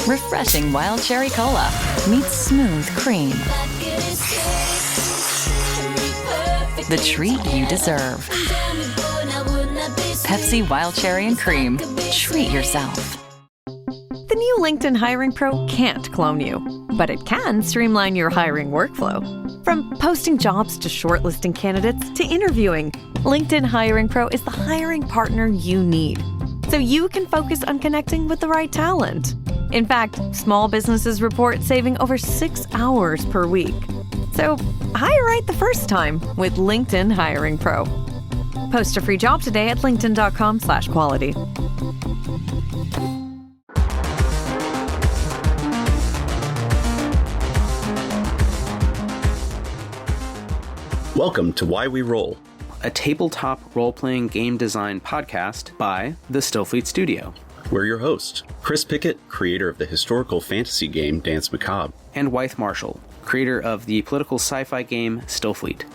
Refreshing wild cherry cola meets smooth cream. The treat you deserve. Pepsi Wild Cherry and Cream. Treat yourself. The new LinkedIn Hiring Pro can't clone you, but it can streamline your hiring workflow. From posting jobs to shortlisting candidates to interviewing, LinkedIn Hiring Pro is the hiring partner you need, so you can focus on connecting with the right talent. In fact, small businesses report saving over 6 hours per week. So hire right the first time with LinkedIn Hiring Pro. Post a free job today at linkedin.com/quality. Welcome to Why We Roll, a tabletop role-playing game design podcast by the Stillfleet Studio. We're your hosts, Chris Pickett, creator of the historical fantasy game Dance Macabre, and Wythe Marshall, creator of the political sci-fi game Stillfleet.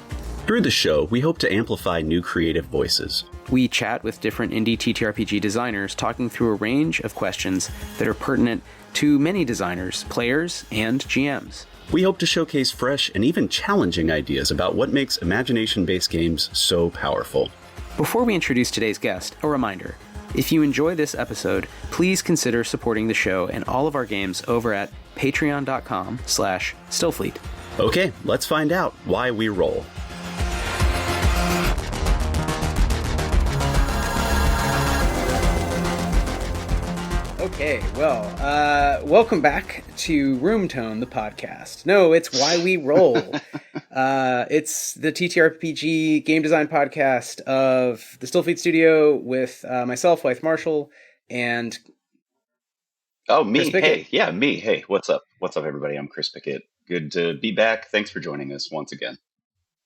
Through the show, we hope to amplify new creative voices. We chat with different indie TTRPG designers, talking through a range of questions that are pertinent to many designers, players, and GMs. We hope to showcase fresh and even challenging ideas about what makes imagination-based games so powerful. Before we introduce today's guest, a reminder. If you enjoy this episode, please consider supporting the show and all of our games over at patreon.com/Stillfleet. Okay, let's find out why we roll. Okay, well, welcome back to Room Tone, the podcast. No, it's Why We Roll. It's the TTRPG game design podcast of the Stillfleet Studio with myself, Wythe Marshall, and me. Hey, yeah, me. Hey, what's up? What's up, everybody? I'm Chris Pickett. Good to be back. Thanks for joining us once again.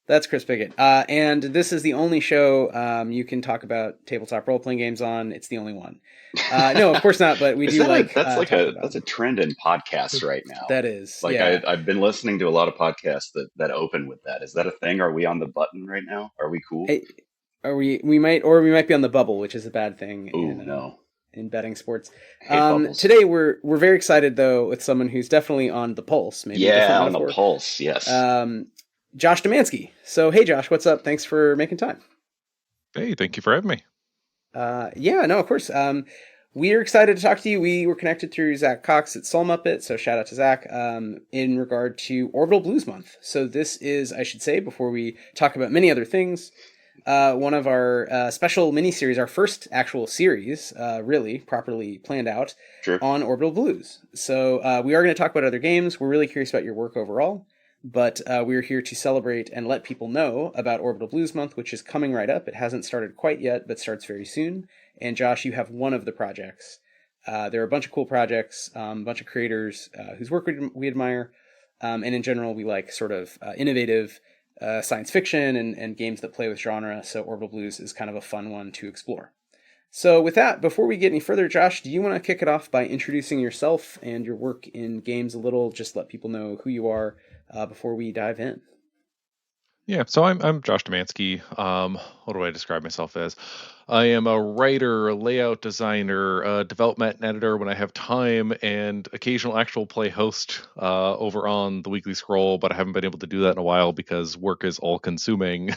That's Chris Pickett. And this is the only show you can talk about tabletop role-playing games on. It's the only one. No, of course not, but we do like... That's a trend in podcasts right now. That is, like, yeah. I've been listening to a lot of podcasts that open with that. Is that a thing? Are we on the button right now? Are we cool? We might be on the bubble, which is a bad thing. No. In betting sports. Today we're very excited though with someone who's definitely on the pulse. Maybe on the pulse. Yes. Josh Domanski. So hey Josh, what's up? Thanks for making time. Hey, thank you for having me. Yeah, no, of course. We are excited to talk to you. We were connected through Zach Cox at Soul Muppet, so shout out to Zach, in regard to Orbital Blues Month. So this is, I should say, before we talk about many other things, one of our special mini-series, our first actual series, really, properly planned out, on Orbital Blues. So we are going to talk about other games. We're really curious about your work overall, but we're here to celebrate and let people know about Orbital Blues Month, which is coming right up. It hasn't started quite yet, but starts very soon. And Josh, you have one of the projects. There are a bunch of cool projects, a bunch of creators whose work we admire, and in general, we like sort of innovative science fiction and games that play with genre, so Orbital Blues is kind of a fun one to explore. So with that, before we get any further, Josh, do you want to kick it off by introducing yourself and your work in games a little, just let people know who you are before we dive in? Yeah, so I'm Josh Domanski. What do I describe myself as? I am a writer, a layout designer, a development editor when I have time, and occasional actual play host over on the Weekly Scroll, but I haven't been able to do that in a while because work is all-consuming.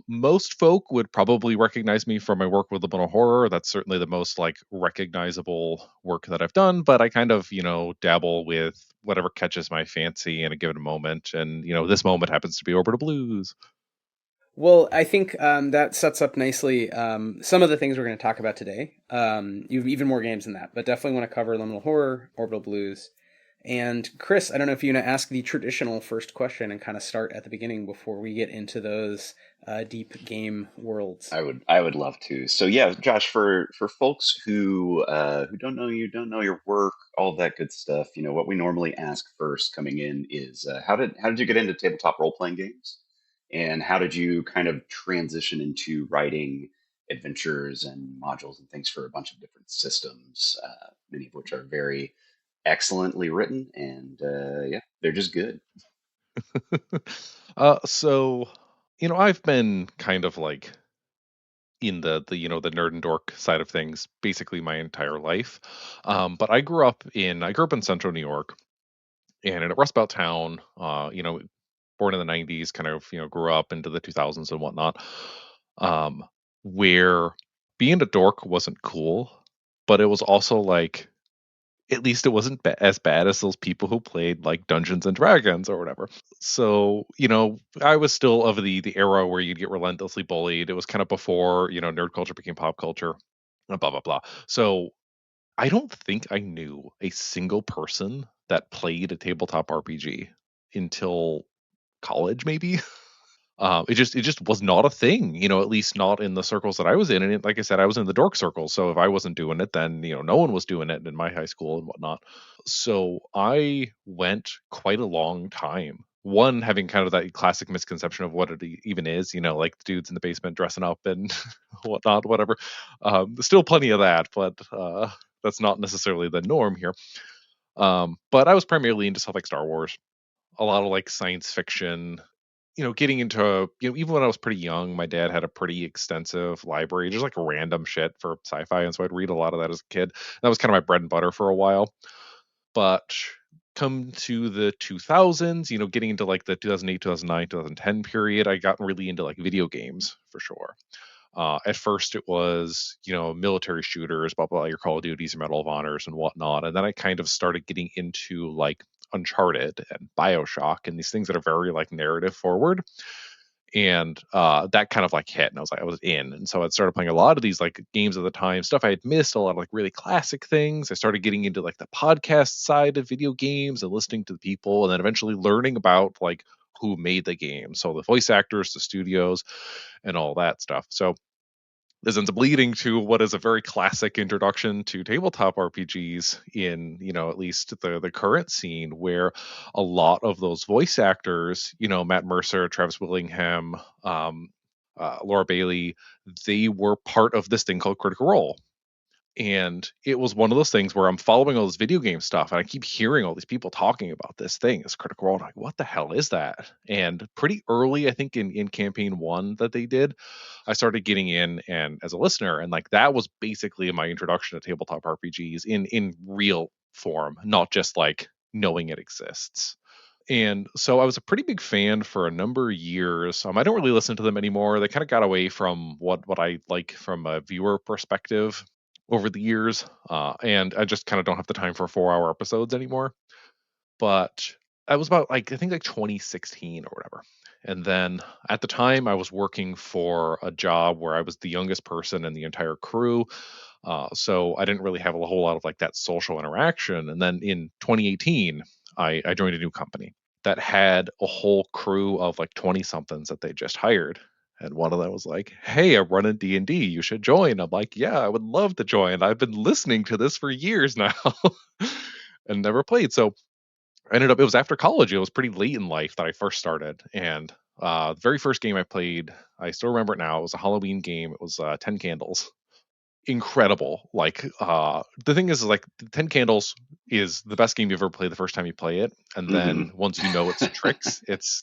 Most folk would probably recognize me from my work with Liminal Horror. That's certainly the most recognizable work that I've done, but I kind of, dabble with whatever catches my fancy in a given moment. And, this moment happens to be Orbital Blues. Well, I think that sets up nicely some of the things we're going to talk about today. You have even more games than that, but definitely want to cover Liminal Horror, Orbital Blues. And Chris, I don't know if you want to ask the traditional first question and kind of start at the beginning before we get into those deep game worlds. I would love to. So yeah, Josh, for folks who don't know you, don't know your work, all that good stuff, what we normally ask first coming in is how did you get into tabletop role playing games, and how did you kind of transition into writing adventures and modules and things for a bunch of different systems, many of which are very excellently written, and they're just good. So I've been kind of in the the nerd and dork side of things basically my entire life. But I grew up in central New York, and in a Rust Belt town. Born in the '90s, kind of grew up into the 2000s and whatnot. Um, where being a dork wasn't cool, but it was also like at least it wasn't as bad as those people who played like Dungeons and Dragons or whatever. So, I was still of the era where you'd get relentlessly bullied. It was kind of before, nerd culture became pop culture, and blah, blah, blah. So I don't think I knew a single person that played a tabletop RPG until college, maybe. It just was not a thing, at least not in the circles that I was in. And like I said, I was in the dork circle. So if I wasn't doing it, then no one was doing it in my high school and whatnot. So I went quite a long time. One, having kind of that classic misconception of what it even is, like the dudes in the basement dressing up and whatnot, whatever. There's still plenty of that, but that's not necessarily the norm here. But I was primarily into stuff like Star Wars, a lot of like science fiction, getting into, even when I was pretty young, my dad had a pretty extensive library, just like random shit for sci-fi. And so I'd read a lot of that as a kid. That was kind of my bread and butter for a while. But come to the 2000s, getting into like the 2008, 2009, 2010 period, I got really into like video games for sure. At first it was, military shooters, blah, blah, your Call of Duties, your Medal of Honors and whatnot. And then I kind of started getting into like Uncharted and BioShock and these things that are very like narrative forward. And that kind of like hit, and I was in. And so I started playing a lot of these like games at the time, stuff I had missed, a lot of like really classic things. I started getting into like the podcast side of video games and listening to the people, and then eventually learning about like who made the game. So the voice actors, the studios, and all that stuff. So this ends up leading to what is a very classic introduction to tabletop RPGs in, at least the current scene, where a lot of those voice actors, Matt Mercer, Travis Willingham, Laura Bailey, they were part of this thing called Critical Role. And it was one of those things where I'm following all this video game stuff and I keep hearing all these people talking about this thing, this Critical Role. I'm like, what the hell is that? And pretty early, I think in campaign 1 that they did, I started getting in and as a listener, and like that was basically my introduction to tabletop RPGs in real form, not just like knowing it exists. And so I was a pretty big fan for a number of years. I don't really listen to them anymore. They kind of got away from what I like from a viewer perspective over the years. And I just kind of don't have the time for 4-hour episodes anymore. But I was about like, I think like 2016 or whatever. And then at the time I was working for a job where I was the youngest person in the entire crew. So I didn't really have a whole lot of like that social interaction. And then in 2018, I joined a new company that had a whole crew of like 20 somethings that they just hired. And one of them was like, hey, I'm running D&D. You should join. I'm like, yeah, I would love to join. I've been listening to this for years now and never played. So I ended up, it was after college. It was pretty late in life that I first started. And the very first game I played, I still remember it now. It was a Halloween game. It was 10 Candles. Incredible. Like the thing is like 10 Candles is the best game you ever played the first time you play it, and then once you know its tricks, it's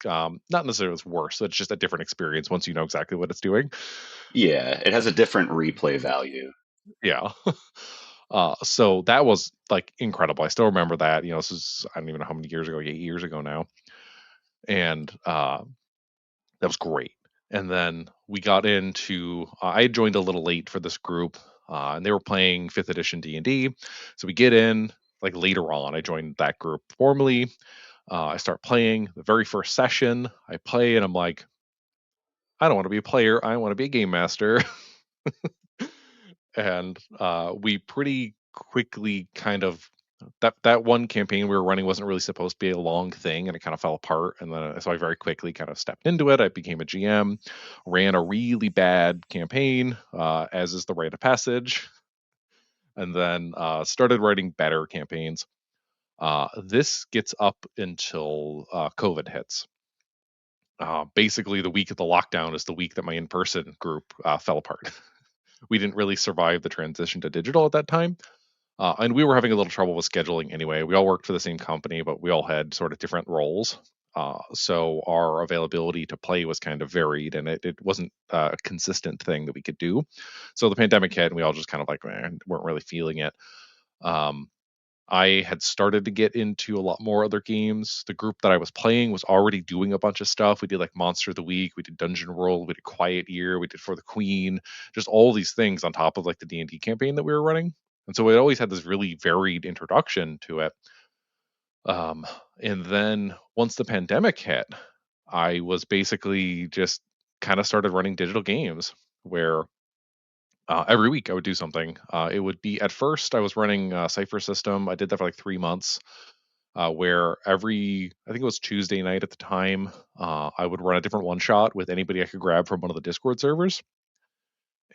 not necessarily it's worse. It's just a different experience once you know exactly what it's doing. Yeah, it has a different replay value. Yeah. So that was like incredible. I still remember that. This is, I don't even know how many years ago, 8 years ago now, and that was great. And then we got into, I joined a little late for this group, and they were playing 5th edition D&D. So we get in, like later on, I joined that group formally. I start playing the very first session. I play and I'm like, I don't want to be a player. I want to be a game master. And we pretty quickly kind of, that one campaign we were running wasn't really supposed to be a long thing, and it kind of fell apart. And then so I very quickly kind of stepped into it. I became a GM, ran a really bad campaign, as is the rite of passage, and then started writing better campaigns. This gets up until COVID hits. Basically, the week of the lockdown is the week that my in-person group fell apart. We didn't really survive the transition to digital at that time. And we were having a little trouble with scheduling anyway. We all worked for the same company, but we all had sort of different roles. So our availability to play was kind of varied, and it wasn't a consistent thing that we could do. So the pandemic hit, and we all just kind of like weren't really feeling it. Um, I had started to get into a lot more other games. The group that I was playing was already doing a bunch of stuff. We did like Monster of the Week, we did Dungeon World, we did Quiet Year, we did For the Queen, just all these things on top of like the D&D campaign that we were running. And so it always had this really varied introduction to it. And then once the pandemic hit, I was basically just kind of started running digital games where every week I would do something. It would be at first I was running Cypher System. I did that for like 3 months, where I think it was Tuesday night at the time, I would run a different one shot with anybody I could grab from one of the Discord servers.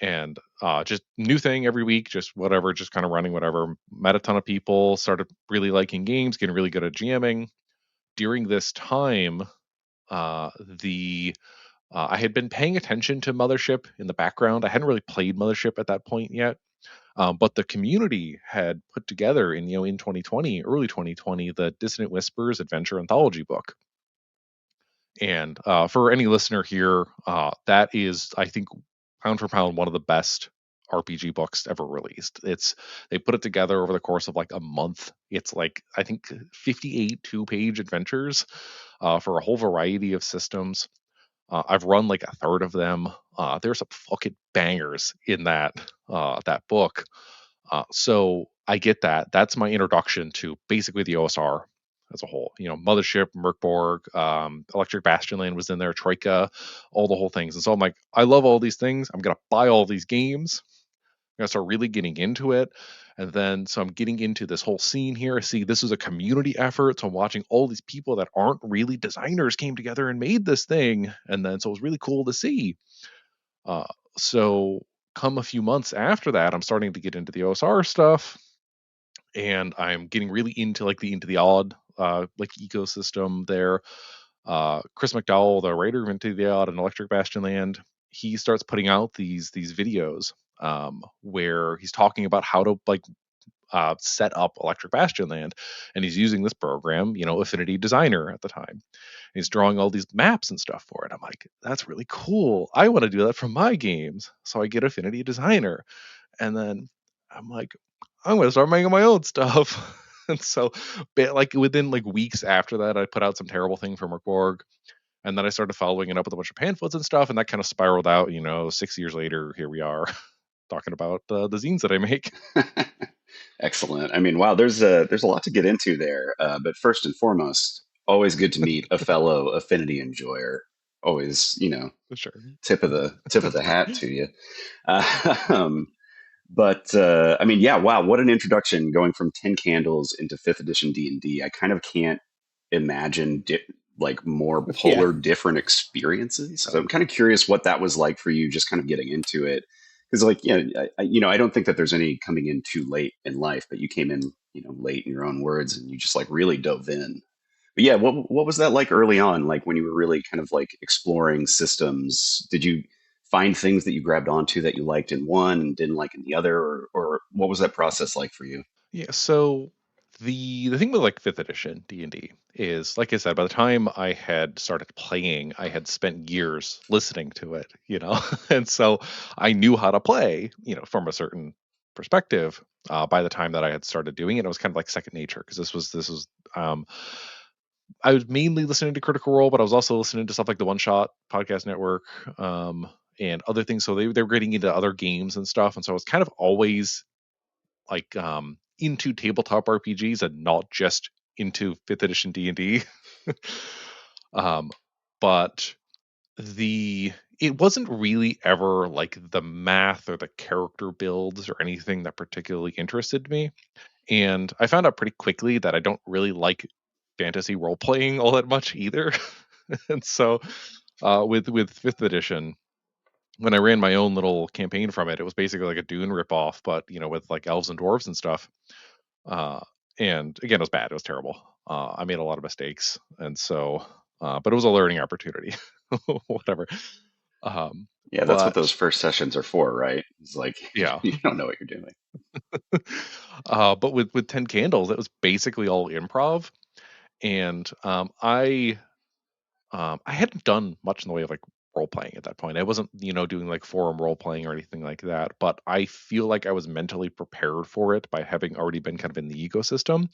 And just new thing every week, just whatever, just kind of running whatever. Met a ton of people, started really liking games, getting really good at GMing. During this time, the I had been paying attention to Mothership in the background. I hadn't really played Mothership at that point yet, but the community had put together in 2020, early 2020, the Dissonant Whispers Adventure Anthology book. And for any listener here, that is, I think, pound for pound, one of the best RPG books ever released. They put it together over the course of like a month. It's like, I think, 58 2-page adventures for a whole variety of systems. I've run like a third of them. There's some fucking bangers in that book. So I get that. That's my introduction to basically the OSR as a whole. Mothership, Merkborg, Electric Bastion Land was in there, Troika, all the whole things. And so I'm like, I love all these things. I'm gonna buy all these games. I'm gonna start really getting into it. And then so I'm getting into this whole scene here. See, this is a community effort. So I'm watching all these people that aren't really designers came together and made this thing. And then so it was really cool to see. So come a few months after that, I'm starting to get into the OSR stuff, and I'm getting really into like into the odd like ecosystem there. Chris McDowell, the writer of Into the Odd and Electric Bastion Land, he starts putting out these videos where he's talking about how to like set up Electric Bastion Land, and he's using this program, Affinity Designer at the time. And he's drawing all these maps and stuff for it. I'm like, that's really cool. I want to do that for my games. So I get Affinity Designer, and then I'm like, I'm going to start making my own stuff. And so, like within like weeks after that, I put out some terrible thing for Merkborg, and then I started following it up with a bunch of pamphlets and stuff, and that kind of spiraled out. 6 years later, here we are talking about the zines that I make. Excellent. I mean, wow, there's a lot to get into there. But first and foremost, always good to meet a fellow affinity enjoyer. Always, Sure. tip of the hat to you. But I mean, yeah, wow, what an introduction going from 10 Candles into 5th edition D&D. I kind of can't imagine like more polar different experiences. So I'm kind of curious what that was like for you, just kind of getting into it. Because like, I don't think that there's any coming in too late in life, but you came in, late in your own words, and you just like really dove in. But yeah, what was that like early on? Like when you were really kind of like exploring systems, did you find things that you grabbed onto that you liked in one and didn't like in the other, or what was that process like for you? Yeah, so the thing with like 5th edition D&D is, like I said, by the time I had started playing, I had spent years listening to it, and so I knew how to play, from a certain perspective. By the time that I had started doing it, it was kind of like second nature, because this was I was mainly listening to Critical Role, but I was also listening to stuff like the One Shot Podcast Network, and other things. So they were getting into other games and stuff, and so I was kind of always like into tabletop RPGs and not just into 5th edition D&D. But it wasn't really ever like the math or the character builds or anything that particularly interested me. And I found out pretty quickly that I don't really like fantasy role playing all that much either. And so with 5th edition, when I ran my own little campaign from it, it was basically like a Dune ripoff, but with like elves and dwarves and stuff. And again, it was bad. It was terrible. I made a lot of mistakes, and so, but it was a learning opportunity. Whatever. Yeah, that's what those first sessions are for, right? It's like, yeah, you don't know what you're doing. But with 10 Candles, it was basically all improv, and I I hadn't done much in the way of like role playing at that point. I wasn't, doing like forum role playing or anything like that, but I feel like I was mentally prepared for it by having already been kind of in the ecosystem.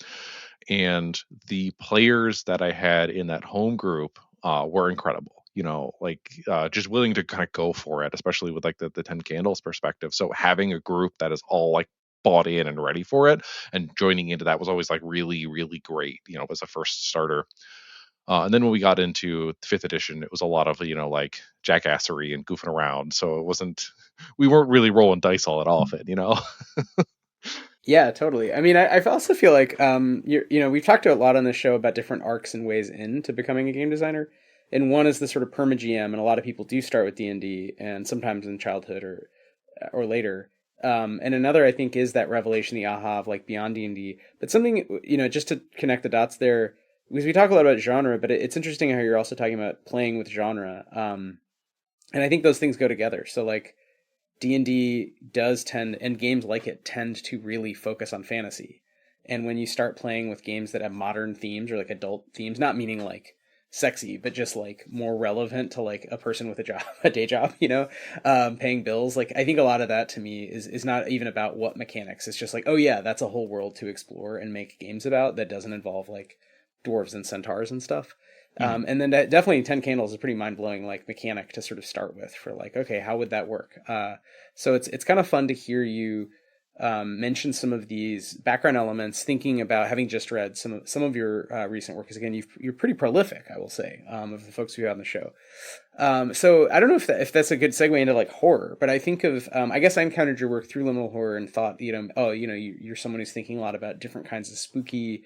And the players that I had in that home group were incredible. Just willing to kind of go for it, especially with like the 10 candles perspective. So having a group that is all like bought in and ready for it, and joining into that was always like really, really great, as a first starter. And then when we got into the fifth edition, it was a lot of, like jackassery and goofing around. So we weren't really rolling dice all that often. Yeah, totally. I mean, I also feel like we've talked a lot on this show about different arcs and ways into becoming a game designer, and one is the sort of perma GM, and a lot of people do start with D&D, and sometimes in childhood or later. And another, I think, is that revelation, the aha of like beyond D&D. But something, just to connect the dots there, because we talk a lot about genre, but it's interesting how you're also talking about playing with genre. And I think those things go together. So like D&D does tend, and games like it tend to really focus on fantasy. And when you start playing with games that have modern themes or like adult themes, not meaning like sexy, but just like more relevant to like a person with a job, a day job, paying bills. Like I think a lot of that to me is not even about what mechanics. It's just like, oh yeah, that's a whole world to explore and make games about that doesn't involve like dwarves and centaurs and stuff. And then definitely 10 Candles is a pretty mind-blowing like mechanic to sort of start with for like, okay, how would that work? So it's kind of fun to hear you mention some of these background elements, thinking about having just read some of your recent work, because again, you're pretty prolific, I will say, of the folks who have on the show. So I don't know if that's a good segue into like horror, but I think of I guess I encountered your work through Liminal Horror and thought, you're someone who's thinking a lot about different kinds of spooky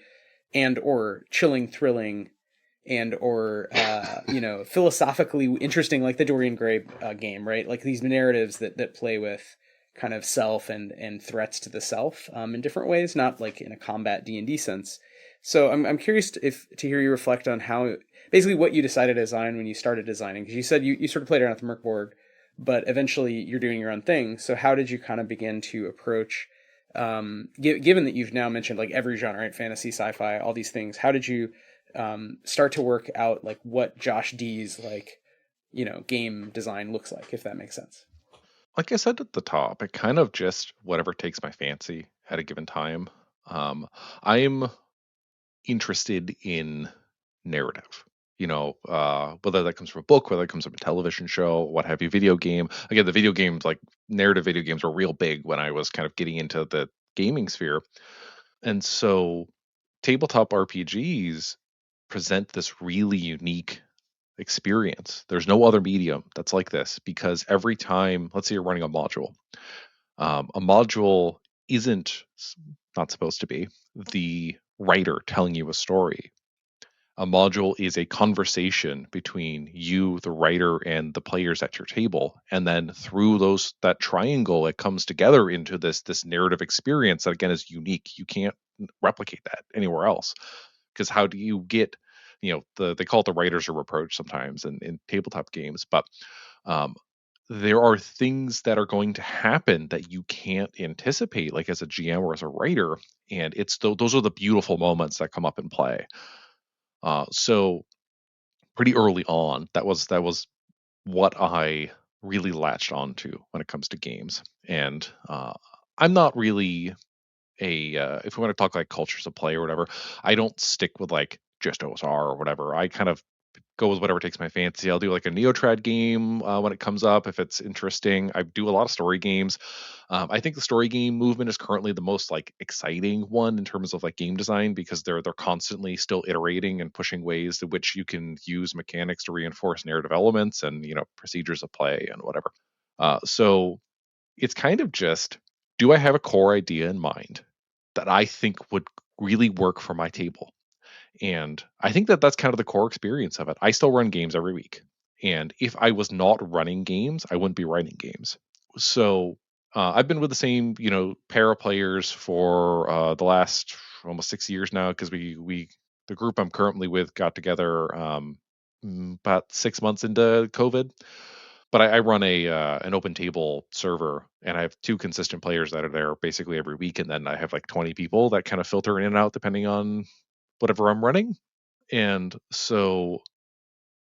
and or chilling, thrilling, and or philosophically interesting, like the Dorian Gray game, right? Like these narratives that play with kind of self and threats to the self in different ways, not like in a combat D&D sense. So I'm curious to hear you reflect on how basically what you decided to design when you started designing, because you said you sort of played around with the Merc board, but eventually you're doing your own thing. So how did you kind of begin to approach, given that you've now mentioned like every genre, right? Fantasy, sci-fi, all these things, how did you start to work out like what Josh D's like, game design looks like, if that makes sense? Like I said at the top, it kind of just whatever takes my fancy at a given time. I'm interested in narrative, whether that comes from a book, whether it comes from a television show, what have you, video game. Again, the video games, like narrative video games, were real big when I was kind of getting into the gaming sphere. And so tabletop RPGs present this really unique experience. There's no other medium that's like this, because every time, let's say you're running a module isn't not supposed to be the writer telling you a story. A module is a conversation between you, the writer, and the players at your table, and then through that triangle, it comes together into this narrative experience that again is unique. You can't replicate that anywhere else, because how do you get, they call it the writer's approach sometimes in tabletop games, but there are things that are going to happen that you can't anticipate, like as a GM or as a writer, and those are the beautiful moments that come up in play. So pretty early on, that was what I really latched onto when it comes to games. And I'm not really if we want to talk like cultures of play or whatever, I don't stick with like just OSR or whatever. I kind of go with whatever takes my fancy. I'll do like a Neotrad game when it comes up if it's interesting. I do a lot of story games. I think the story game movement is currently the most like exciting one in terms of like game design, because they're constantly still iterating and pushing ways in which you can use mechanics to reinforce narrative elements and procedures of play and whatever. So it's kind of just, do I have a core idea in mind that I think would really work for my table? And I think that's kind of the core experience of it. I still run games every week. And if I was not running games, I wouldn't be writing games. So I've been with the same, para players for the last almost 6 years now, because the group I'm currently with got together about 6 months into COVID. But I run an open table server, and I have 2 consistent players that are there basically every week, and then I have like 20 people that kind of filter in and out depending on whatever I'm running. And so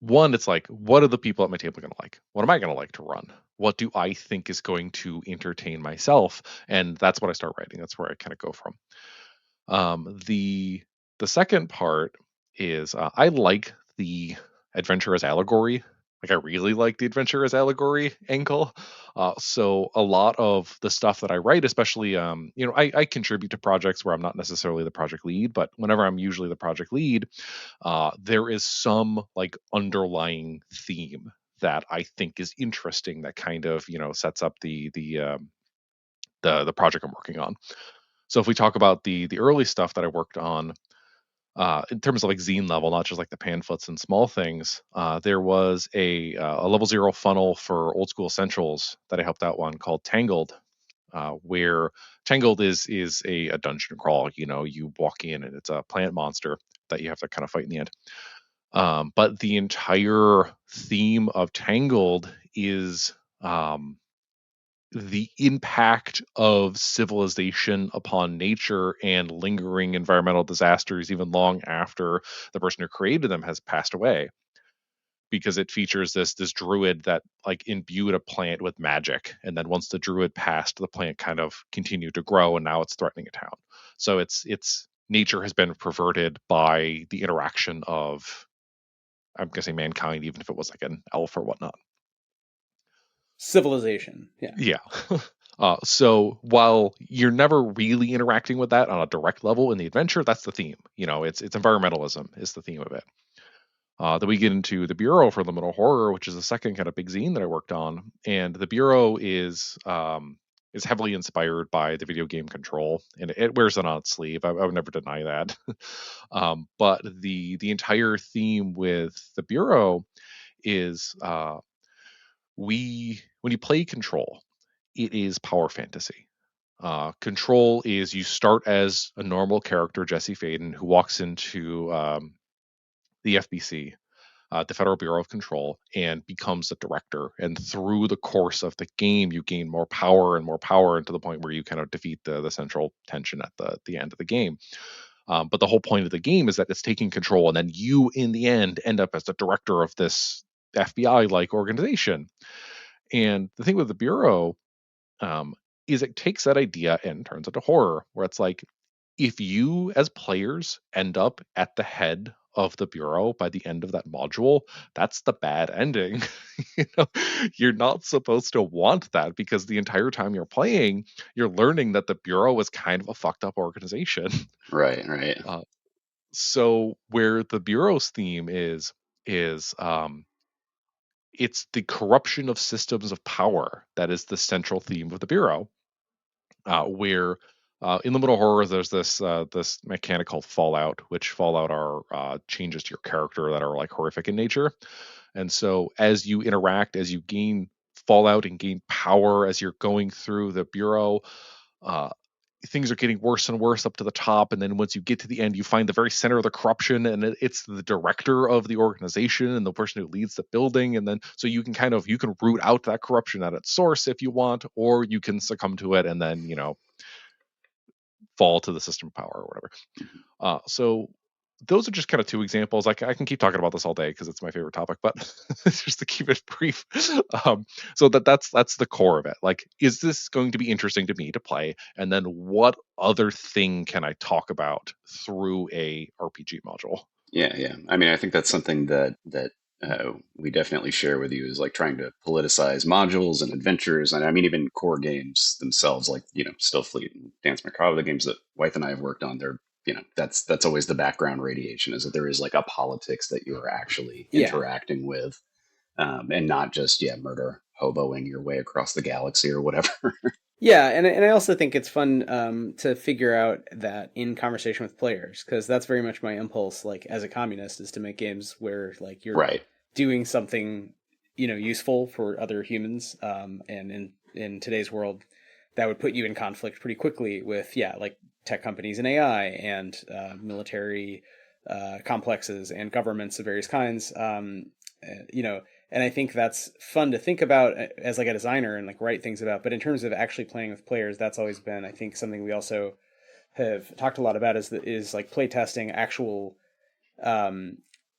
one, it's like, what are the people at my table going to like? What am I going to like to run? What do I think is going to entertain myself? And that's what I start writing. That's where I kind of go from. The second part is I like the adventure as allegory. Like, I really like the adventure as allegory angle. So a lot of the stuff that I write, especially, I contribute to projects where I'm not necessarily the project lead, but whenever I'm usually the project lead, there is some like underlying theme that I think is interesting that kind of, sets up the project I'm working on. So if we talk about the early stuff that I worked on, in terms of like zine level, not just like the pamphlets and small things, there was a level 0 funnel for old school essentials that I helped out one called Tangled, where Tangled is a dungeon crawl. You walk in and it's a plant monster that you have to kind of fight in the end. But the entire theme of Tangled is the impact of civilization upon nature and lingering environmental disasters even long after the person who created them has passed away, because it features this druid that like imbued a plant with magic, and then once the druid passed, the plant kind of continued to grow, and now it's threatening a town. So it's nature has been perverted by the interaction of, I'm guessing, mankind, even if it was like an elf or whatnot. Civilization. Yeah. So while you're never really interacting with that on a direct level in the adventure, that's the theme. It's environmentalism is the theme of it. Then we get into the Bureau for Liminal Horror, which is the second kind of big zine that I worked on, and the Bureau is heavily inspired by the video game Control, and it wears it on its sleeve. I would never deny that. But the entire theme with the Bureau is when you play Control, it is power fantasy. Control is, you start as a normal character, Jesse Faden, who walks into the FBC, the Federal Bureau of Control, and becomes a director. And through the course of the game, you gain more power and more power, and to the point where you kind of defeat the central tension at the end of the game. But the whole point of the game is that it's taking control, and then you, in the end, end up as the director of this FBI-like organization. And the thing with the Bureau is it takes that idea and turns it to horror, where it's like, if you as players end up at the head of the Bureau by the end of that module, that's the bad ending. You're not supposed to want that, because the entire time you're playing, you're learning that the Bureau is kind of a fucked up organization. Right. So where the Bureau's theme is it's the corruption of systems of power that is the central theme of the Bureau. Where in Liminal Horror, there's this mechanic called Fallout, which Fallout are changes to your character that are like horrific in nature. And so as you interact, as you gain Fallout and gain power, as you're going through the Bureau, things are getting worse and worse up to the top. And then once you get to the end, you find the very center of the corruption, and it's the director of the organization and the person who leads the building. And then so you can root out that corruption at its source if you want, or you can succumb to it and then fall to the system of power or whatever. So those are just kind of two examples. I can keep talking about this all day because it's my favorite topic, but just to keep it brief. So that's the core of it. Like, is this going to be interesting to me to play? And then what other thing can I talk about through a RPG module? Yeah. I mean, I think that's something that we definitely share with you, is like trying to politicize modules and adventures. And I mean, even core games themselves, like, Stillfleet and Dance Macabre, the games that Wythe and I have worked on, they're, that's always the background radiation, is that there is like a politics that you're actually interacting with, and not just, murder hoboing your way across the galaxy or whatever. Yeah, and I also think it's fun to figure out that in conversation with players, because that's very much my impulse, like, as a communist, is to make games where, like, you're doing something, useful for other humans, and in today's world, that would put you in conflict pretty quickly with, like, tech companies and AI and military complexes and governments of various kinds, and I think that's fun to think about as like a designer and like write things about. But in terms of actually playing with players, that's always been, I think, something we also have talked a lot about is like play testing actual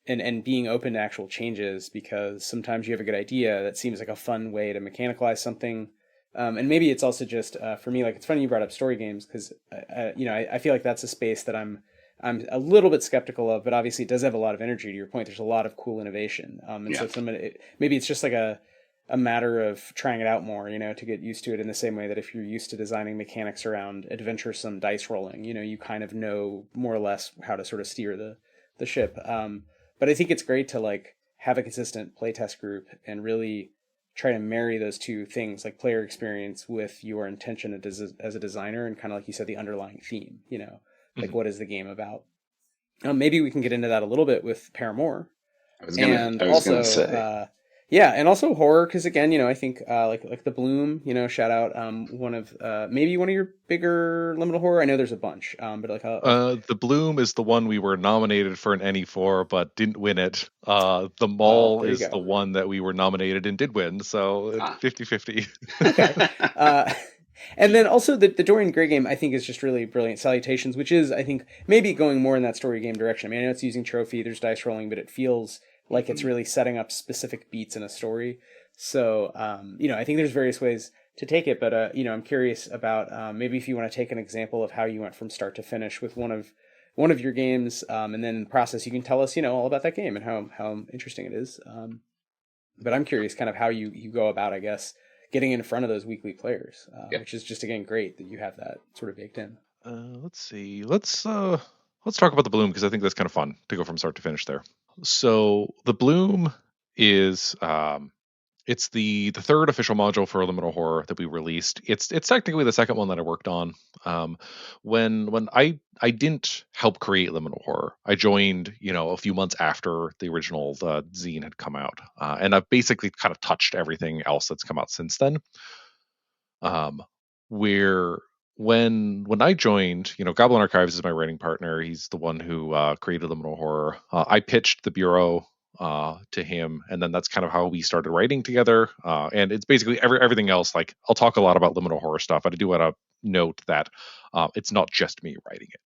and being open to actual changes, because sometimes you have a good idea that seems like a fun way to mechanicalize something. And maybe it's also just for me, like, it's funny you brought up story games, because I feel like that's a space that I'm a little bit skeptical of, but obviously it does have a lot of energy. To your point, there's a lot of cool innovation, and so maybe it's just like a matter of trying it out more, to get used to it, in the same way that if you're used to designing mechanics around adventuresome dice rolling, you kind of know more or less how to sort of steer the ship. But I think it's great to like have a consistent playtest group and really try to marry those two things, like player experience with your intention as a designer, and kind of like you said, the underlying theme, like what is the game about? Maybe we can get into that a little bit with PARAMOUR. I was gonna say. Yeah, and also horror, because again, I think like the Bloom, shout out one of maybe one of your bigger Liminal Horror. I know there's a bunch, but like the Bloom is the one we were nominated for an NE for, but didn't win it. The Mall is the one that we were nominated and did win, so 50-50. Okay. And then also the Dorian Gray game, I think, is just really brilliant. Salutations, which is, I think, maybe going more in that story game direction. I mean, I know it's using trophy, there's dice rolling, but it feels like it's really setting up specific beats in a story. So, I think there's various ways to take it, but, I'm curious about maybe if you want to take an example of how you went from start to finish with one of your games, and then in the process you can tell us, all about that game and how interesting it is. But I'm curious kind of how you go about, I guess, getting in front of those weekly players, which is just, again, great that you have that sort of baked in. Let's see. Let's talk about the Bloom, because I think that's kind of fun to go from start to finish there. So the Bloom is it's the third official module for Liminal Horror that we released. It's technically the second one that I worked on. When I didn't help create Liminal Horror, I joined a few months after the original zine had come out, and I've basically kind of touched everything else that's come out since then. Where when I joined, Goblin Archives is my writing partner. He's the one who created Liminal Horror. I pitched the bureau to him, and then that's kind of how we started writing together. And it's basically everything else. Like, I'll talk a lot about Liminal Horror stuff, but I do want to note that it's not just me writing it.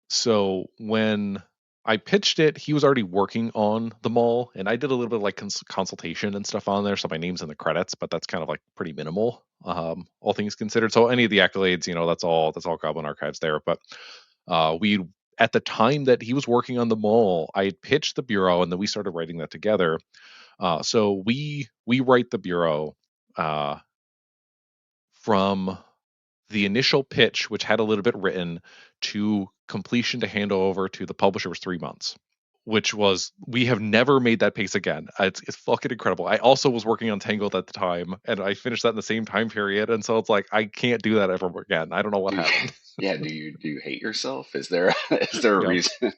So when I pitched it, he was already working on the Mall, and I did a little bit of like consultation and stuff on there, so my name's in the credits, but that's kind of like pretty minimal, all things considered. So any of the accolades, that's all Goblin Archives there. But we, at the time that he was working on the Mall, I had pitched the bureau, and then we started writing that together. So we write the bureau from the initial pitch, which had a little bit written, to completion to hand over to the publisher was 3 months, which was, we have never made that pace again. It's fucking incredible. I also was working on Tangled at the time, and I finished that in the same time period, and so it's like, I can't do that ever again. I don't know what happened. Yeah, do you hate yourself? Is there a reason?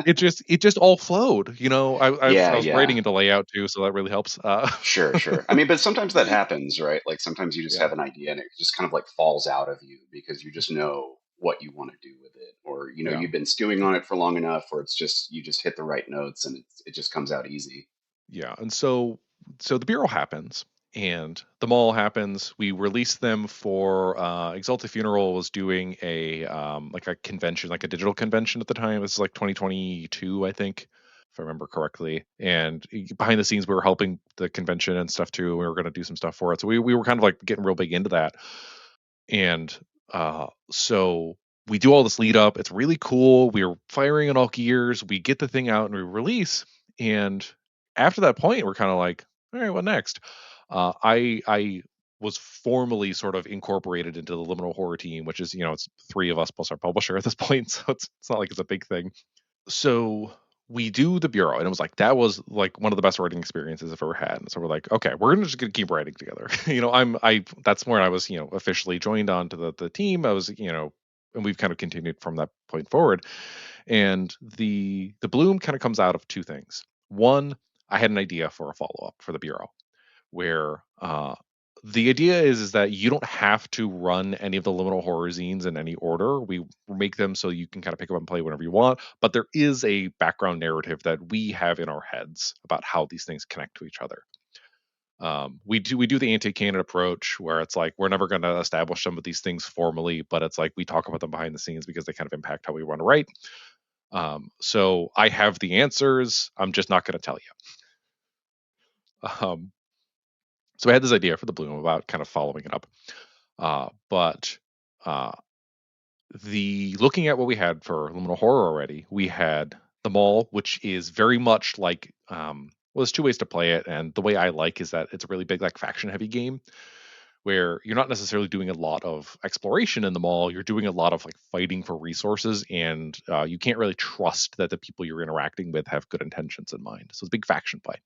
It just all flowed. I was writing into layout too, so that really helps. Sure. I mean, but sometimes that happens, right? Like, sometimes you just have an idea and it just kind of like falls out of you because you just know what you want to do with it, or you've been stewing on it for long enough, or it's just you just hit the right notes and it just comes out easy. Yeah, and so the bureau happens, and the Mall happens. We released them for Exalted Funeral was doing a like a convention, like a digital convention at the time. This is like 2022, I think, if I remember correctly. And behind the scenes, we were helping the convention and stuff too. We were going to do some stuff for it, so we were kind of like getting real big into that. And so we do all this lead up. It's really cool. We're firing on all gears. We get the thing out and we release. And after that point, we're kind of like, all right, what next? I was formally sort of incorporated into the Liminal Horror team, which is, it's 3 of us plus our publisher at this point. So it's not like it's a big thing. So we do the bureau, and it was like, that was like one of the best writing experiences I've ever had. And so we're like, okay, we're just gonna keep writing together. That's where I was, officially joined onto the team. I was, and we've kind of continued from that point forward. And the Bloom kind of comes out of 2 things. One, I had an idea for a follow-up for the bureau, where the idea is that you don't have to run any of the Liminal Horror zines in any order. We make them so you can kind of pick up and play whenever you want, but there is a background narrative that we have in our heads about how these things connect to each other. We do the anti-canon approach, where it's like, we're never going to establish some of these things formally, but it's like we talk about them behind the scenes because they kind of impact how we want to write. So I have the answers. I'm just not going to tell you. So I had this idea for the Bloom about kind of following it up. But the looking at what we had for Liminal Horror already, we had the Mall, which is very much like well, there's two ways to play it, and the way I like is that it's a really big like faction heavy game where you're not necessarily doing a lot of exploration in the mall. You're doing a lot of like fighting for resources, and you can't really trust that the people you're interacting with have good intentions in mind. So it's a big faction play.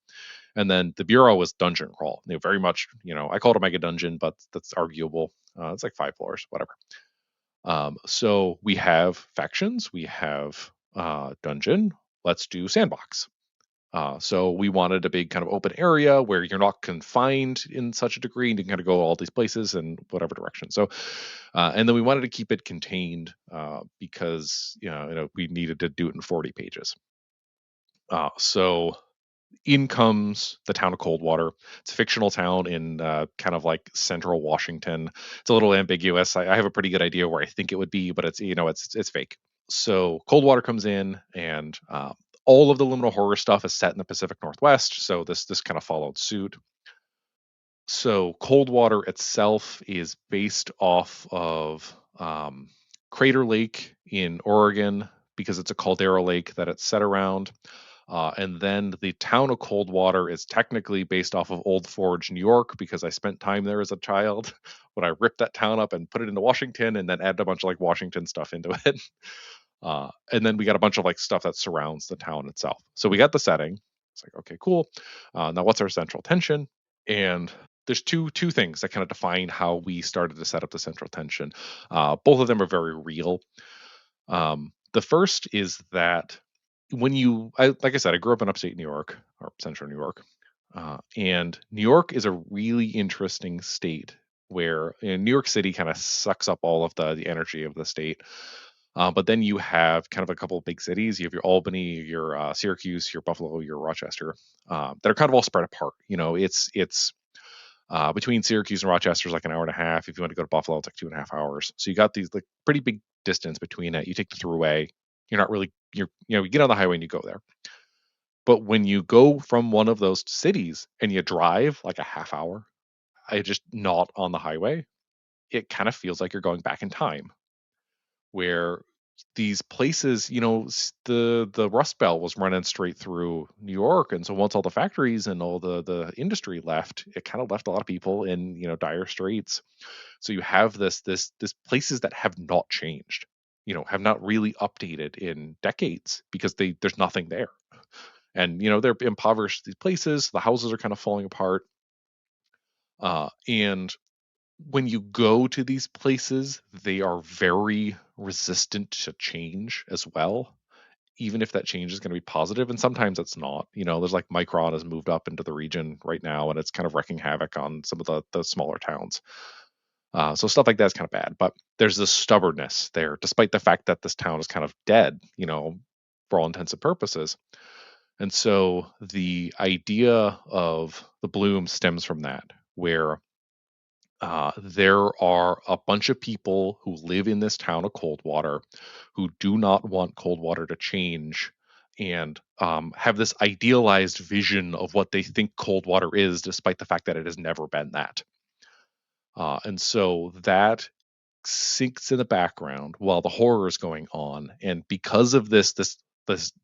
And then the Bureau was dungeon crawl. Very much, I call it a mega dungeon, but that's arguable. It's like 5 floors, whatever. So we have factions, we have dungeon. Let's do sandbox. So we wanted a big kind of open area where you're not confined in such a degree and you can kind of go all these places in whatever direction. So, and then we wanted to keep it contained because we needed to do it in 40 pages. So in comes the town of Coldwater. It's a fictional town in kind of like central Washington. It's a little ambiguous. I have a pretty good idea where I think it would be, but it's fake. So Coldwater comes in, and all of the Liminal Horror stuff is set in the Pacific Northwest. So this kind of followed suit. So Coldwater itself is based off of Crater Lake in Oregon because it's a caldera lake that it's set around. And then the town of Coldwater is technically based off of Old Forge, New York, because I spent time there as a child when I ripped that town up and put it into Washington and then added a bunch of like Washington stuff into it. And then we got a bunch of like stuff that surrounds the town itself. So we got the setting. It's like, okay, cool. Now what's our central tension? And there's two things that kind of define how we started to set up the central tension. Both of them are very real. The first is that like I said, I grew up in upstate New York or central New York, and New York is a really interesting state where New York City kind of sucks up all of the energy of the state. But then you have kind of a couple of big cities. You have your Albany, your Syracuse, your Buffalo, your Rochester, that are kind of all spread apart. It's between Syracuse and Rochester is like an hour and a half. If you want to go to Buffalo, it's like 2.5 hours. So you got these like pretty big distance between it. You take the throughway. You're not really you get on the highway and you go there. But when you go from one of those cities and you drive like a half hour, just not on the highway, it kind of feels like you're going back in time. Where these places, the Rust Belt was running straight through New York, and so once all the factories and all the industry left, it kind of left a lot of people in dire straits. So you have this places that have not changed, have not really updated in decades because there's nothing there, and they're impoverished, these places. The houses are kind of falling apart, and when you go to these places, they are very resistant to change as well, even if that change is going to be positive. And sometimes it's not. There's like Micron has moved up into the region right now, and it's kind of wrecking havoc on some of the smaller towns. So stuff like that's kind of bad. But there's this stubbornness there, despite the fact that this town is kind of dead, for all intents and purposes. And so the idea of the Bloom stems from that, where there are a bunch of people who live in this town of Coldwater who do not want Coldwater to change and have this idealized vision of what they think Coldwater is, despite the fact that it has never been that. And so that sinks in the background while the horror is going on. And because of this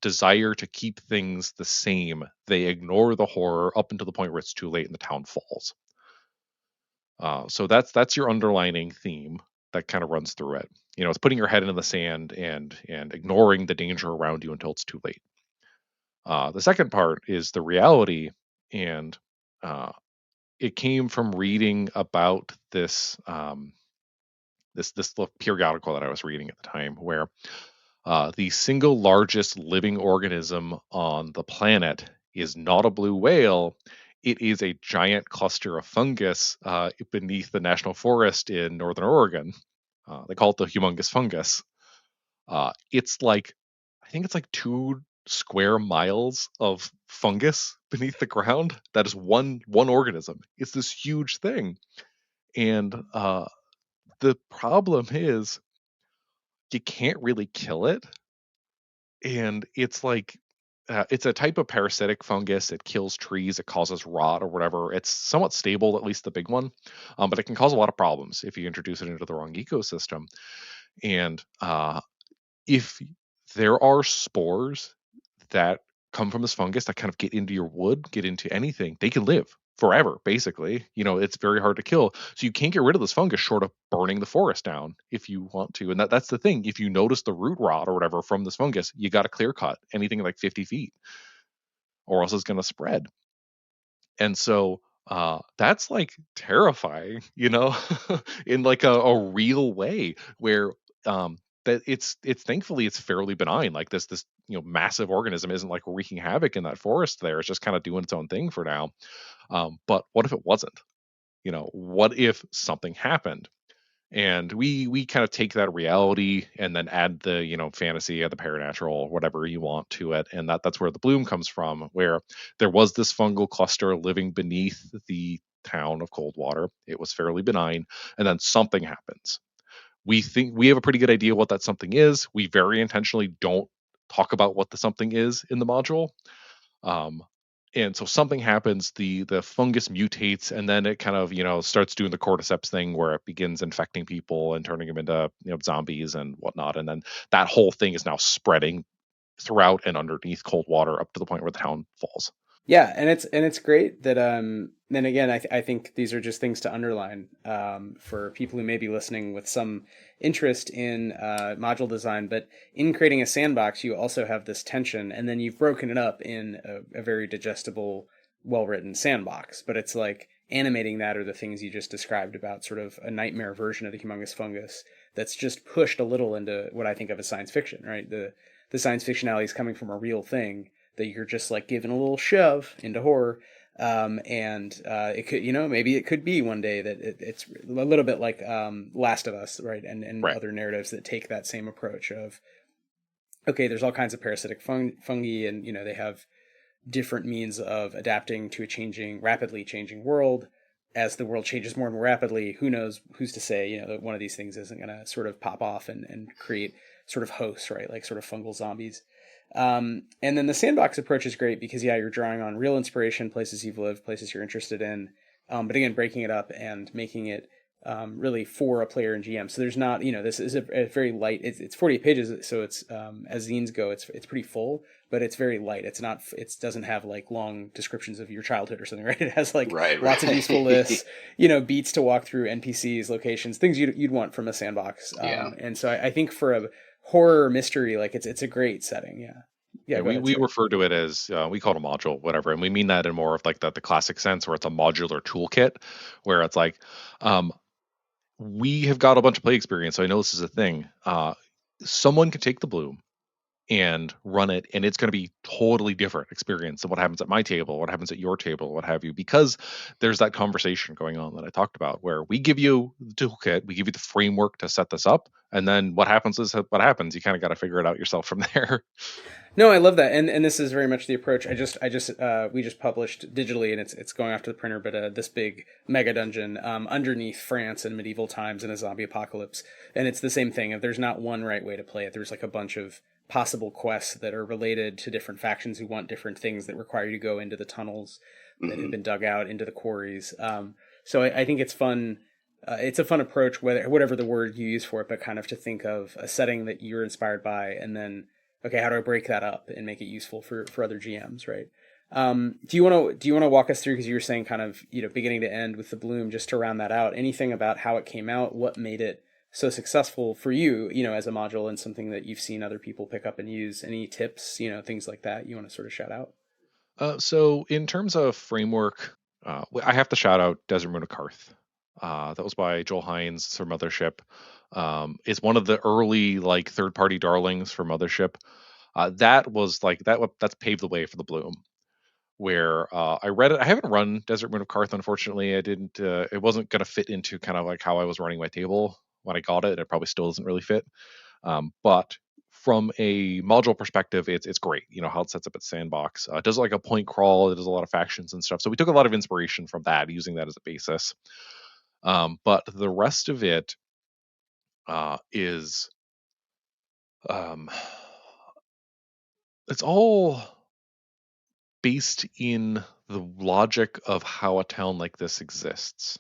desire to keep things the same, they ignore the horror up until the point where it's too late and the town falls. So that's your underlining theme that kind of runs through it. It's putting your head into the sand and ignoring the danger around you until it's too late. The second part is the reality, and it came from reading about this periodical that I was reading at the time, where the single largest living organism on the planet is not a blue whale. It is a giant cluster of fungus beneath the national forest in northern Oregon. They call it the humongous fungus. It's like, I think it's like 2 square miles of fungus beneath the ground. That is one organism. It's this huge thing. And the problem is you can't really kill it and it's like it's a type of parasitic fungus. It kills trees. It causes rot or whatever. It's somewhat stable, at least the big one, but it can cause a lot of problems if you introduce it into the wrong ecosystem. And if there are spores that come from this fungus that kind of get into your wood, get into anything, they can live forever, basically. It's very hard to kill. So you can't get rid of this fungus short of burning the forest down if you want to. And that's the thing. If you notice the root rot or whatever from this fungus, you got to clear cut anything like 50 feet or else it's going to spread. And so that's like terrifying, in like a real way where that it's thankfully it's fairly benign. Like this massive organism isn't like wreaking havoc in that forest there. It's just kind of doing its own thing for now. But what if it wasn't? What if something happened? And we kind of take that reality and then add the fantasy or the paranatural, whatever you want to it, and that's where the bloom comes from, where there was this fungal cluster living beneath the town of Coldwater. It was fairly benign, and then something happens. We think we have a pretty good idea what that something is. We very intentionally don't talk about what the something is in the module. And so something happens, the fungus mutates, and then it kind of starts doing the cordyceps thing where it begins infecting people and turning them into zombies and whatnot, and then that whole thing is now spreading throughout and underneath Coldwater up to the point where the town falls. Yeah, and it's great that then again I think these are just things to underline for people who may be listening with some interest in module design. But in creating a sandbox, you also have this tension, and then you've broken it up in a very digestible, well-written sandbox. But it's like animating that are the things you just described about sort of a nightmare version of the humongous fungus that's just pushed a little into what I think of as science fiction, right? The science fictionality is coming from a real thing that you're just like giving a little shove into horror. And it could, maybe it could be one day that it's a little bit like Last of Us, right? And Right. other narratives that take that same approach of, okay, there's all kinds of parasitic fungi, and they have different means of adapting to a rapidly changing world. As the world changes more and more rapidly, who knows, who's to say, that one of these things isn't going to sort of pop off and create sort of hosts, right? Like sort of fungal zombies. And then the sandbox approach is great because, yeah, you're drawing on real inspiration, places you've lived, places you're interested in. But again, breaking it up and making it really for a player and GM. So there's not, this is a very light, it's 48 pages. So it's, as zines go, it's pretty full, but it's very light. It's not, it doesn't have like long descriptions of your childhood or something, right? It has like lots of useful lists, beats to walk through, NPCs, locations, things you'd want from a sandbox. And so I think for a horror mystery, like it's a great setting. Yeah, we refer to it as we call it a module, whatever, and we mean that in more of like the classic sense where it's a modular toolkit, where it's like we have got a bunch of play experience, so I know this is a thing. Someone can take the bloom and run it, and it's going to be totally different experience than what happens at my table, what happens at your table, what have you, because there's that conversation going on that I talked about, where we give you the toolkit, we give you the framework to set this up, and then what happens is what happens. You kind of got to figure it out yourself from there. No, I love that, and this is very much the approach. We just published digitally, and it's going off to the printer, but this big mega dungeon underneath France in medieval times in a zombie apocalypse, and it's the same thing. If there's not one right way to play it, there's like a bunch of possible quests that are related to different factions who want different things that require you to go into the tunnels that have been dug out, into the quarries. So I think it's fun. It's a fun approach, whatever the word you use for it, but kind of to think of a setting that you're inspired by, and then, okay, how do I break that up and make it useful for other GMs, right? Do you want to walk us through, because you were saying kind of beginning to end with the bloom, just to round that out, anything about how it came out, what made it so successful for you, as a module, and something that you've seen other people pick up and use? Any tips, things like that you want to sort of shout out? So in terms of framework, I have to shout out Desert Moon of Karth. That was by Joel Hines for Mothership. It's one of the early like third-party darlings for Mothership. That was like that's paved the way for the bloom. Where I read it, I haven't run Desert Moon of Karth, unfortunately. I didn't. It wasn't going to fit into kind of like how I was running my table when I got it. It probably still doesn't really fit. But from a module perspective, it's great. How it sets up its sandbox. It does like a point crawl. It does a lot of factions and stuff. So we took a lot of inspiration from that, using that as a basis. But the rest of it is it's all based in the logic of how a town like this exists.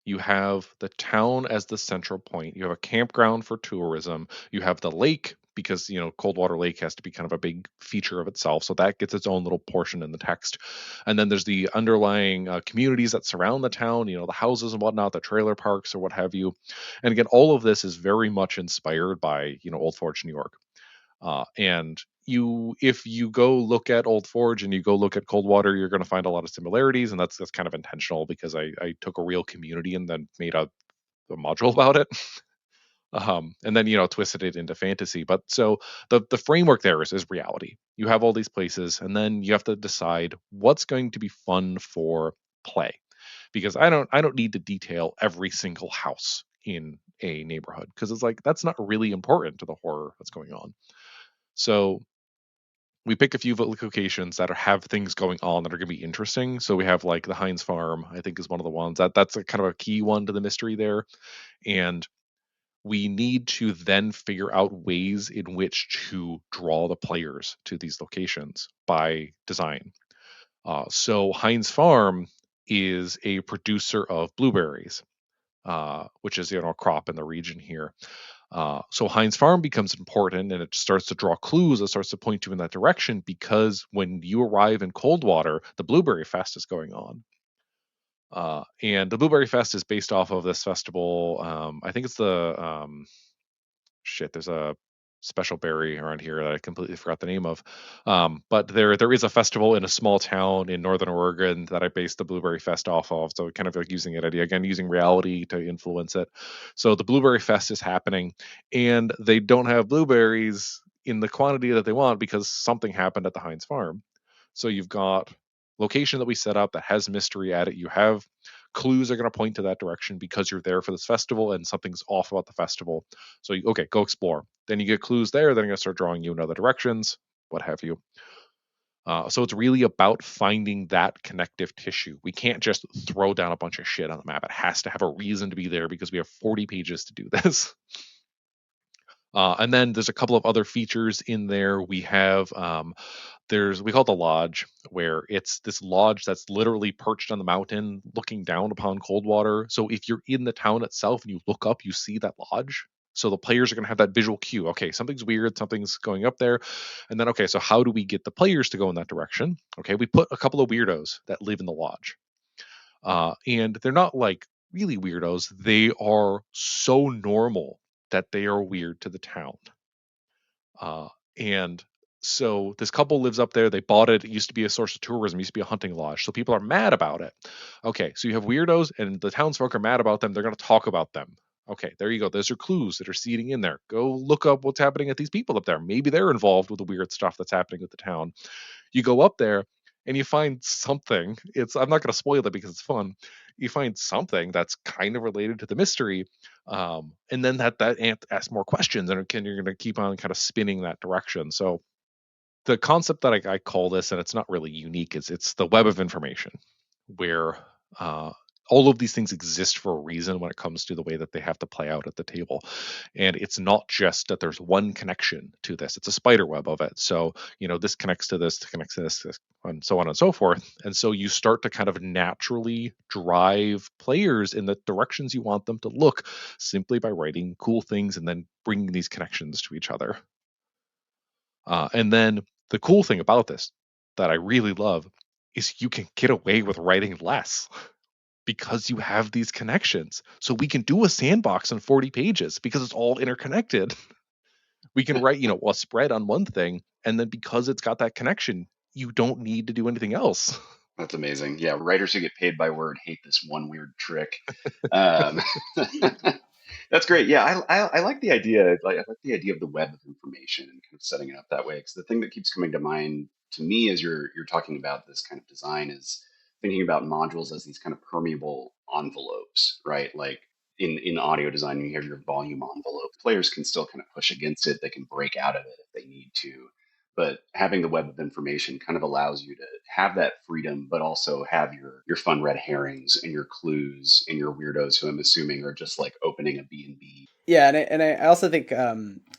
You have the town as the central point. You have a campground for tourism. You have the lake because, Coldwater Lake has to be kind of a big feature of itself. So that gets its own little portion in the text. And then there's the underlying communities that surround the town, the houses and whatnot, the trailer parks or what have you. And again, all of this is very much inspired by, Old Forge, New York. And if you go look at Old Forge and you go look at Coldwater, you're going to find a lot of similarities, and that's kind of intentional because I took a real community and then made a module about it, and then twisted it into fantasy. But so the framework there is reality. You have all these places, and then you have to decide what's going to be fun for play, because I don't need to detail every single house in a neighborhood because it's like that's not really important to the horror that's going on. So we pick a few locations that have things going on that are going to be interesting. So we have like the Heinz Farm, I think is one of the ones that's a kind of a key one to the mystery there. And we need to then figure out ways in which to draw the players to these locations by design. So Heinz Farm is a producer of blueberries, which is a crop in the region here. So Heinz Farm becomes important, and it starts to draw clues. It starts to point you in that direction because when you arrive in Coldwater, the Blueberry Fest is going on. And the Blueberry Fest is based off of this festival. I think it's there's a special berry around here that I completely forgot the name of. But there is a festival in a small town in northern Oregon that I based the Blueberry Fest off of. So kind of like using it again, using reality to influence it. So the Blueberry Fest is happening, and they don't have blueberries in the quantity that they want because something happened at the Heinz Farm. So you've got location that we set up that has mystery at it. You have clues that are going to point to that direction because you're there for this festival and something's off about the festival. So go explore. Then you get clues there. Then you're going to start drawing you in other directions, what have you. So it's really about finding that connective tissue. We can't just throw down a bunch of shit on the map. It has to have a reason to be there because we have 40 pages to do this. And then there's a couple of other features in there. We have we call it the lodge, where it's this lodge that's literally perched on the mountain looking down upon Coldwater. So if you're in the town itself and you look up, you see that lodge. So the players are going to have that visual cue. Okay, something's weird, something's going up there. And then, okay, so how do we get the players to go in that direction? Okay, we put a couple of weirdos that live in the lodge. And they're not like really weirdos. They are so normal that they are weird to the town. And so this couple lives up there. They bought it. It used to be a source of tourism. It used to be a hunting lodge. So people are mad about it. Okay, so you have weirdos, and the townsfolk are mad about them. They're going to talk about them. Okay, there you go. Those are clues that are seeding in there. Go look up what's happening at these people up there. Maybe they're involved with the weird stuff that's happening with the town. You go up there, and you find something. I'm not going to spoil it because it's fun. You find something that's kind of related to the mystery, and then that asks more questions, and you're going to keep on kind of spinning that direction. So the concept that I call this, and it's not really unique, is it's the web of information, where all of these things exist for a reason when it comes to the way that they have to play out at the table. And it's not just that there's one connection to this, it's a spider web of it. So, this connects to this, and so on and so forth. And so you start to kind of naturally drive players in the directions you want them to look simply by writing cool things and then bringing these connections to each other. And then the cool thing about this that I really love is you can get away with writing less because you have these connections. So we can do a sandbox on 40 pages because it's all interconnected. We can write, a spread on one thing, and then because it's got that connection, you don't need to do anything else. That's amazing. Yeah, writers who get paid by word hate this one weird trick. Um, That's great. Yeah, I like the idea. I like the idea of the web of information and kind of setting it up that way. Because the thing that keeps coming to mind to me as you're talking about this kind of design is thinking about modules as these kind of permeable envelopes, right? Like in audio design, you have your volume envelope. Players can still kind of push against it. They can break out of it if they need to. But having the web of information kind of allows you to have that freedom, but also have your fun red herrings and your clues and your weirdos who I'm assuming are just like opening a B&B. Yeah, and I also think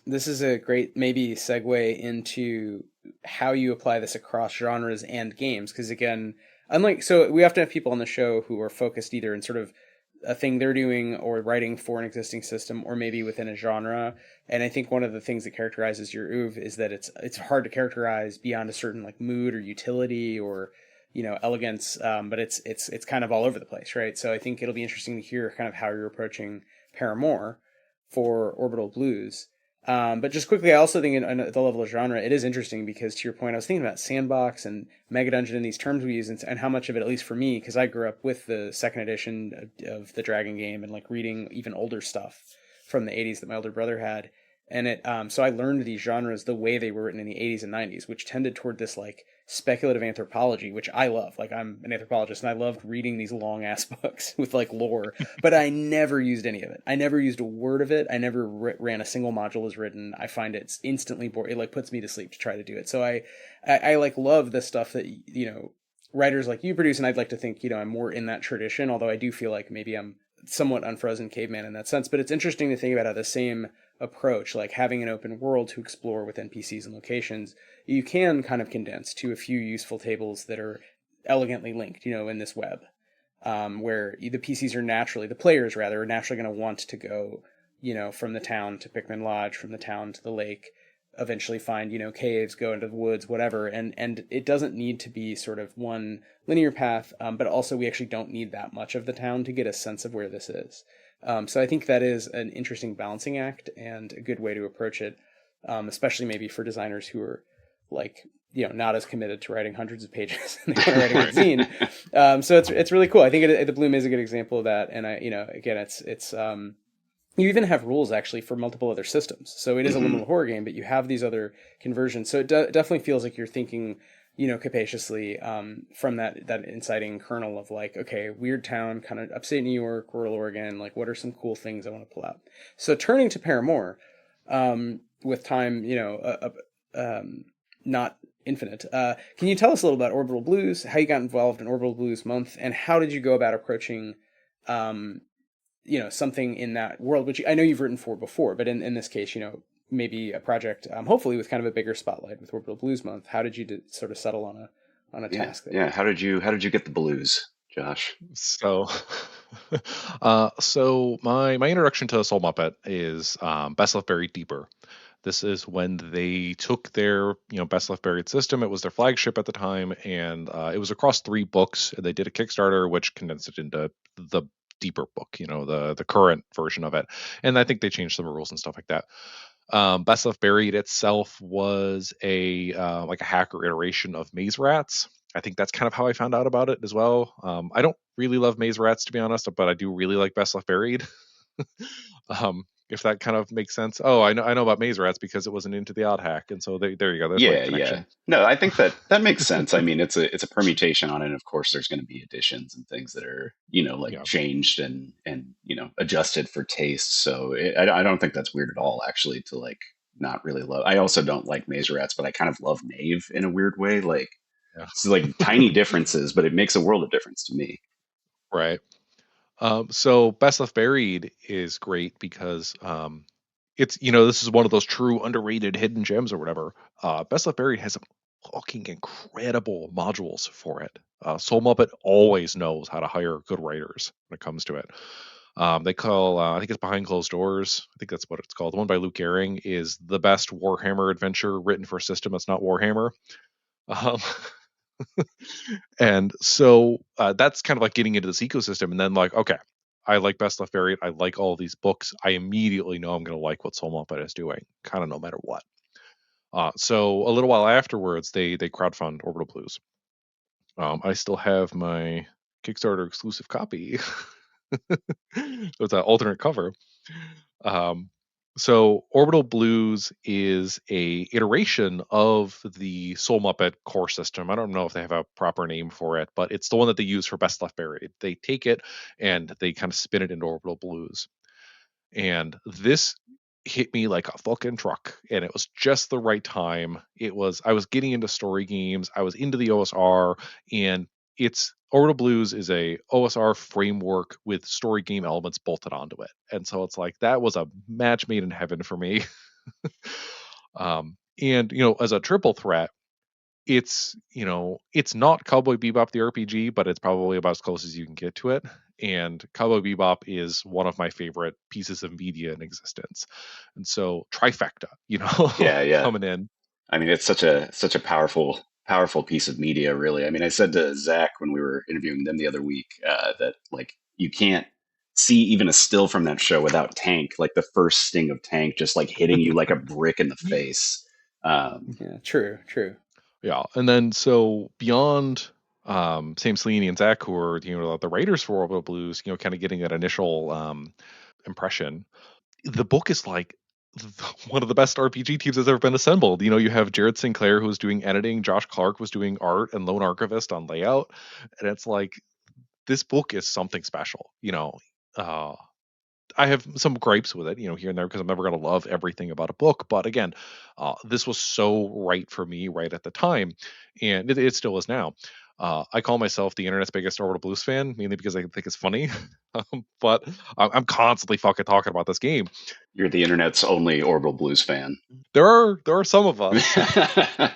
this is a great maybe segue into how you apply this across genres and games. Because again, so we often have people on the show who are focused either in sort of a thing they're doing or writing for an existing system, or maybe within a genre. And I think one of the things that characterizes your oeuvre is that it's hard to characterize beyond a certain like mood or utility or, you know, elegance. But it's kind of all over the place, right? So I think it'll be interesting to hear kind of how you're approaching PARAMOUR for Orbital Blues. But just quickly, I also think at the level of genre, it is interesting because, to your point, I was thinking about Sandbox and Mega Dungeon and these terms we use, and how much of it, at least for me, because I grew up with the second edition of the Dragon game and like reading even older stuff from the 80s that my older brother had. And so I learned these genres the way they were written in the 80s and 90s, which tended toward this like speculative anthropology, which I love. Like, I'm an anthropologist and I loved reading these long ass books with like lore, but I never used any of it. I never used a word of it. I never ran a single module as written. I find it's instantly boring. It like puts me to sleep to try to do it. So I like love the stuff that, you know, writers like you produce. And I'd like to think, you know, I'm more in that tradition, although I do feel like maybe I'm somewhat unfrozen caveman in that sense. But it's interesting to think about how the same approach, like having an open world to explore with NPCs and locations, you can kind of condense to a few useful tables that are elegantly linked, you know, in this web, where the PCs are naturally, the players rather, are naturally going to want to go, you know, from the town to Pickman Lodge, from the town to the lake, eventually find, you know, caves, go into the woods, whatever. And it doesn't need to be sort of one linear path, but also we actually don't need that much of the town to get a sense of where this is. So I think that is an interesting balancing act and a good way to approach it, especially maybe for designers who are like, you know, not as committed to writing hundreds of pages and they want to write a zine. So it's really cool. I think the Bloom is a good example of that. And you know, again, it's you even have rules actually for multiple other systems. So it is a liminal horror game, but you have these other conversions. So it definitely feels like you're thinking, you know, capaciously from that inciting kernel of like, okay, weird town, kind of upstate New York, rural Oregon, like what are some cool things I want to pull out? So turning to PARAMOUR, with time, you know, not infinite, can you tell us a little about Orbital Blues, how you got involved in Orbital Blues Month, and how did you go about approaching, you know, something in that world, which I know you've written for before, but in this case, you know, maybe a project, hopefully with kind of a bigger spotlight with Orbital Blues Month. How did you sort of settle on a task there? Yeah. How did you get the blues, Josh? So, so my introduction to Soul Muppet is Best Left Buried Deeper. This is when they took their, you know, Best Left Buried system. It was their flagship at the time, and it was across 3 books. They did a Kickstarter, which condensed it into the deeper book, you know, the current version of it. And I think they changed some rules and stuff like that. Best Left Buried itself was a like a hacker iteration of Maze Rats. I think that's kind of how I found out about it as well. I don't really love Maze Rats, to be honest, but I do really like Best Left Buried. If that kind of makes sense. Oh, I know about Maze Rats because it wasn't Into the Odd Hack, and so there you go. There's my connection. Yeah. No, I think that makes sense. I mean, it's a permutation on it. Of course, there's going to be additions and things that are, you know, like changed and you know, adjusted for taste. So I don't think that's weird at all, actually, to like not really love. I also don't like Maze Rats, but I kind of love Knave in a weird way. Like it's like tiny differences, but it makes a world of difference to me. Right. So Best Left Buried is great because it's, you know, this is one of those true underrated hidden gems or whatever. Best Left Buried has some fucking incredible modules for it. Soul Muppet always knows how to hire good writers when it comes to it. They call, I think it's Behind Closed Doors. I think that's what it's called. The one by Luke Gehring is the best Warhammer adventure written for a system that's not Warhammer. And so that's kind of like getting into this ecosystem, and then like, okay, I like Best Left Buried. I like all these books. I immediately know I'm going to like what Soul Muppet is doing, kind of no matter what. So a little while afterwards, they crowdfund Orbital Blues. I still have my Kickstarter exclusive copy. It's an alternate cover. So Orbital Blues is a iteration of the Soul Muppet core system. I don't know if they have a proper name for it, but it's the one that they use for Best Left Buried. They take it and they kind of spin it into Orbital Blues. And this hit me like a fucking truck, and it was just the right time. I was getting into story games. I was into the OSR, and Orbital Blues is a OSR framework with story game elements bolted onto it. And so it's like, that was a match made in heaven for me. And, you know, as a triple threat, it's, it's not Cowboy Bebop the RPG, but it's probably about as close as you can get to it. And Cowboy Bebop is one of my favorite pieces of media in existence. And so trifecta, Yeah. coming in. I mean, it's such a powerful piece of media, really. I mean, I said to Zach when we were interviewing them the other week that like you can't see even a still from that show without Tank, like the first sting of Tank just like hitting you like a brick in the face. Yeah, true. Yeah. And then so beyond Sam Selini and Zach, who are, the writers for Orbital Blues, kind of getting that initial impression, the book is like one of the best RPG teams that's ever been assembled. You have Jared Sinclair, who's doing editing, Josh Clark was doing art, and Lone Archivist on layout. And it's like, this book is something special. I have some gripes with it, here and there, because I'm never going to love everything about a book. But again, this was so right for me right at the time, and it still is now. I call myself the internet's biggest Orbital Blues fan, mainly because I think it's funny. But I'm constantly fucking talking about this game. You're the internet's only Orbital Blues fan. There are some of us.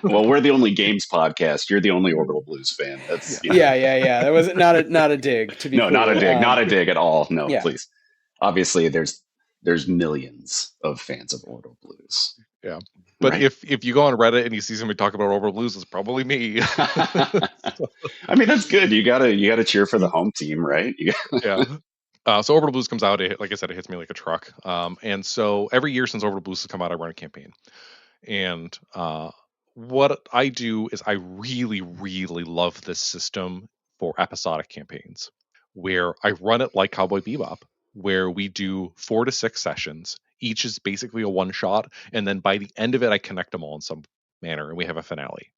Well, we're the only games podcast. You're the only Orbital Blues fan. That's Yeah. That was not a dig. To be no, clear. not a dig at all. No, yeah. Please. Obviously, there's millions of fans of Orbital Blues. Yeah. But right. if you go on Reddit and you see somebody talk about Orbital Blues, it's probably me. I mean, that's good. You gotta cheer for the home team, right? Yeah. So Orbital Blues comes out. Like I said, it hits me like a truck. And so every year since Orbital Blues has come out, I run a campaign. And what I do is I really, really love this system for episodic campaigns, where I run it like Cowboy Bebop, where we do 4 to 6 sessions. Each is basically a one shot, and then by the end of it, I connect them all in some manner, and we have a finale.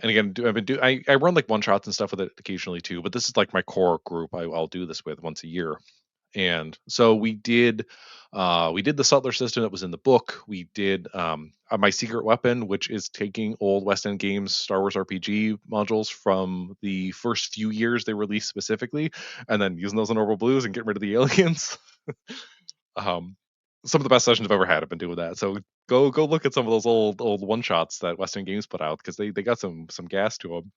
And again, I run like one shots and stuff with it occasionally too, but this is like my core group. I'll do this with once a year. And so we did the Sutler system that was in the book. We did My Secret Weapon, which is taking old West End Games Star Wars RPG modules from the first few years they released specifically, and then using those in Orbital Blues and getting rid of the aliens. Some of the best sessions I've ever had have been doing that. So go look at some of those old one shots that Western Games put out, because they got some gas to them.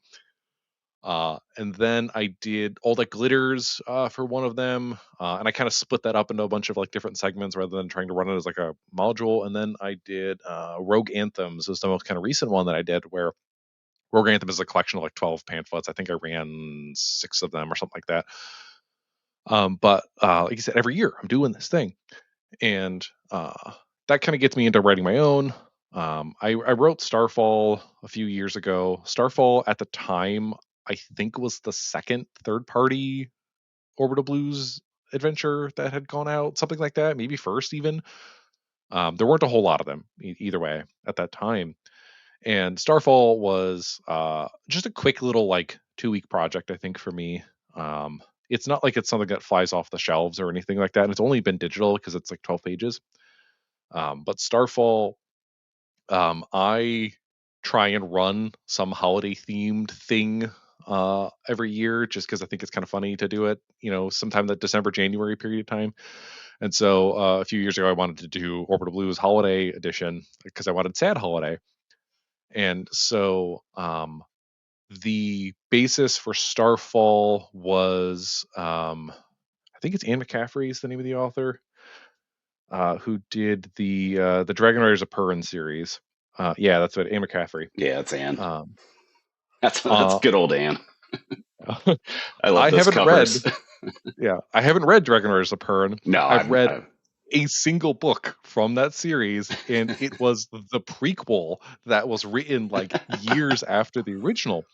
And then I did All That Glitters for one of them, and I kind of split that up into a bunch of like different segments rather than trying to run it as like a module. And then I did Rogue Anthems is the most kind of recent one that I did, where Rogue Anthem is a collection of like 12 pamphlets. I think I ran 6 of them or something like that. But like I said, every year I'm doing this thing. And that kind of gets me into writing my own. I wrote Starfall a few years ago. Starfall at the time, I think, was the second third-party Orbital Blues adventure that had gone out, something like that, maybe first even. There weren't a whole lot of them either way at that time. And Starfall was just a quick little like 2-week project, I think, for me. It's not like it's something that flies off the shelves or anything like that. And it's only been digital because it's like 12 pages. But Starfall, I try and run some holiday themed thing every year, just because I think it's kind of funny to do it, sometime that December, January period of time. And so a few years ago, I wanted to do Orbital Blues Holiday Edition because I wanted Sad Holiday. And so the basis for Starfall was, I think it's Anne McCaffery is the name of the author, who did the Dragonriders of Pern series. Yeah, that's what, Anne McCaffery. Yeah, it's Anne. That's good old Anne. I love I those haven't covers. I haven't read Dragonriders of Pern. No, I've read a single book from that series, and it was the prequel that was written like years after the original.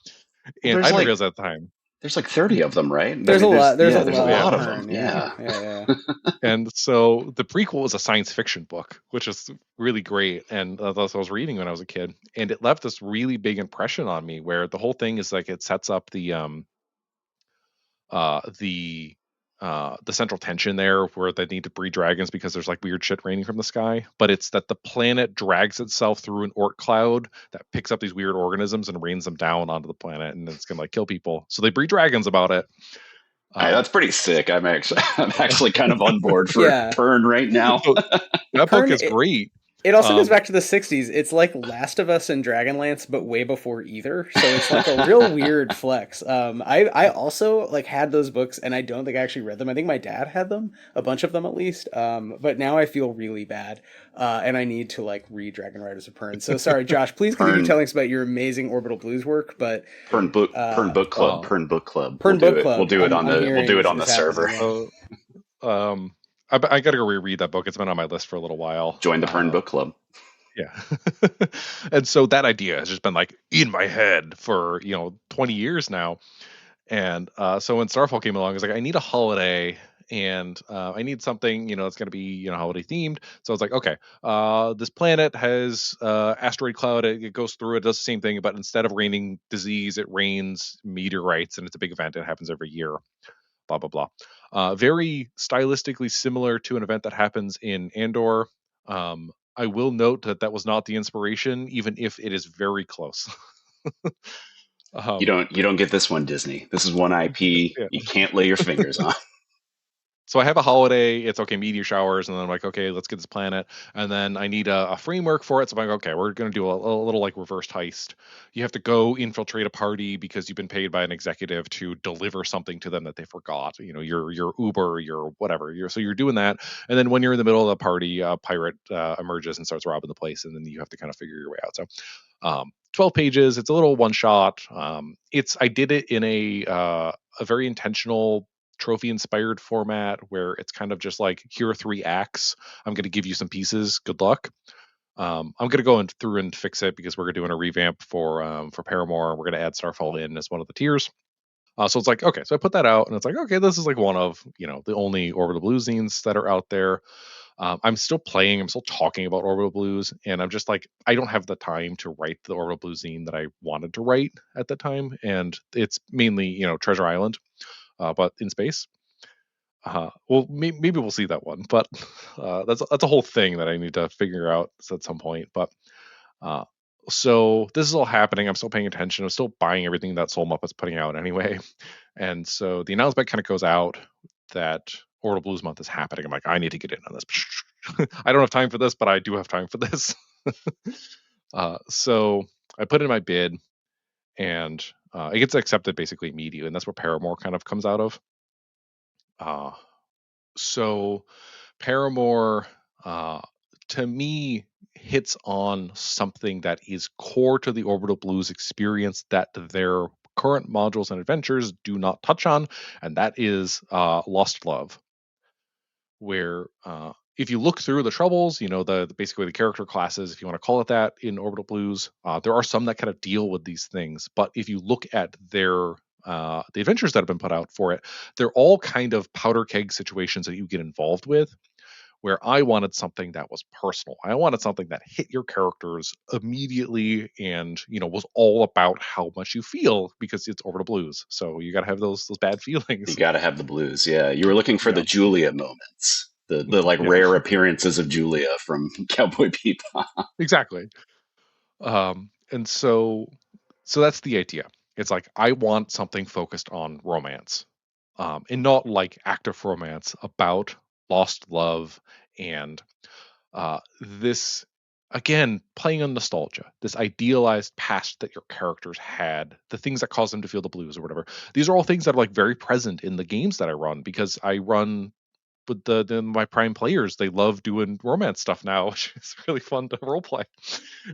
And I didn't realize at the time. There's like 30 of them, right? There's a lot. There's a lot of them. Yeah. And so the prequel was a science fiction book, which is really great. And that's what I was reading when I was a kid. And it left this really big impression on me, where the whole thing is like it sets up the central tension there, where they need to breed dragons because there's like weird shit raining from the sky. But it's that the planet drags itself through an Oort cloud that picks up these weird organisms and rains them down onto the planet, and it's gonna like kill people. So they breed dragons about it. That's pretty sick. I'm actually kind of on board for Pern right now. That book is great. It also goes Um, back to the 60s. It's like Last of Us and Dragonlance, but way before either. So it's like a real weird flex. I also like had those books, and I don't think I actually read them. I think my dad had them, a bunch of them at least. But now I feel really bad, and I need to like read Dragonriders of Pern. So sorry, Josh. Please continue Pern telling us about your amazing Orbital Blues work. But Pern book club. oh, Pern book club. We'll Pern do Book it. We'll Club, do it on I'm the we'll hearing do it on the is happening. server. Yeah. so I got to go reread that book. It's been on my list for a little while. Join the Pern book club. Yeah. And so that idea has just been like in my head for 20 years now. And so when Starfall came along, I was like, I need a holiday, and I need something that's going to be holiday themed. So I was like, okay, this planet has asteroid cloud. It goes through. It does the same thing, but instead of raining disease, it rains meteorites, and it's a big event. It happens every year. Blah blah blah. Very stylistically similar to an event that happens in Andor. I will note that that was not the inspiration, even if it is very close. You um, don't get this one, Disney. This is one IP yeah. you can't lay your fingers on. So I have a holiday. It's okay, meteor showers, and then I'm like, okay, let's get this planet, and then I need a framework for it. So I'm like, okay, we're gonna do a little like reverse heist. You have to go infiltrate a party because you've been paid by an executive to deliver something to them that they forgot. Your Uber, your whatever. So you're doing that, and then when you're in the middle of the party, a pirate emerges and starts robbing the place, and then you have to kind of figure your way out. So 12 pages. It's a little one shot. I did it in a very intentional trophy inspired format where it's kind of just like, here are 3 acts. I'm going to give you some pieces. Good luck. I'm going to go through and fix it because we're doing a revamp for Paramore. We're going to add Starfall in as one of the tiers. So it's like, okay, so I put that out, and it's like, okay, this is like one of the only Orbital Blues zines that are out there. I'm still playing, I'm still talking about Orbital Blues, and I'm just like, I don't have the time to write the Orbital Blues zine that I wanted to write at the time, and it's mainly Treasure Island, but in space. Well, maybe we'll see that one, but that's a whole thing that I need to figure out at some point. But uh, so this is all happening. I'm still paying attention. I'm still buying everything that Soul Muppet's putting out anyway. And so the announcement kind of goes out that Orbital Blues Month is happening. I'm like, I need to get in on this. I don't have time for this, but I do have time for this. So I put in my bid, and it gets accepted basically immediately, and that's where Paramore kind of comes out of. So Paramore, to me, hits on something that is core to the Orbital Blues experience that their current modules and adventures do not touch on, and that is Lost Love, where if you look through the troubles, basically the character classes, if you want to call it that, in Orbital Blues, there are some that kind of deal with these things. But if you look at the adventures that have been put out for it, they're all kind of powder keg situations that you get involved with, where I wanted something that was personal. I wanted something that hit your characters immediately and, was all about how much you feel, because it's Orbital Blues. So you got to have those bad feelings. You got to have the blues. Yeah. You were looking for the Julia moments, the like Yeah. rare appearances of Julia from Cowboy Bebop. Exactly. And so that's the idea. It's like, I want something focused on romance, and not like active romance, about lost love and this, again, playing on nostalgia, this idealized past that your characters had, the things that cause them to feel the blues or whatever. These are all things that are like very present in the games that I run, because I run with my prime players. They love doing romance stuff now, which is really fun to role play.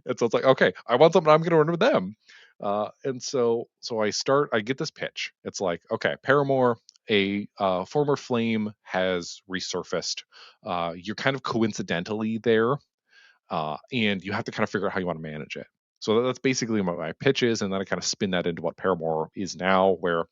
And so it's like, okay, I want something I'm going to run with them. And so I get this pitch. It's like, okay, Paramore, a former flame has resurfaced. You're kind of coincidentally there, and you have to kind of figure out how you want to manage it. So that's basically what my pitch is, and then I kind of spin that into what Paramore is now, where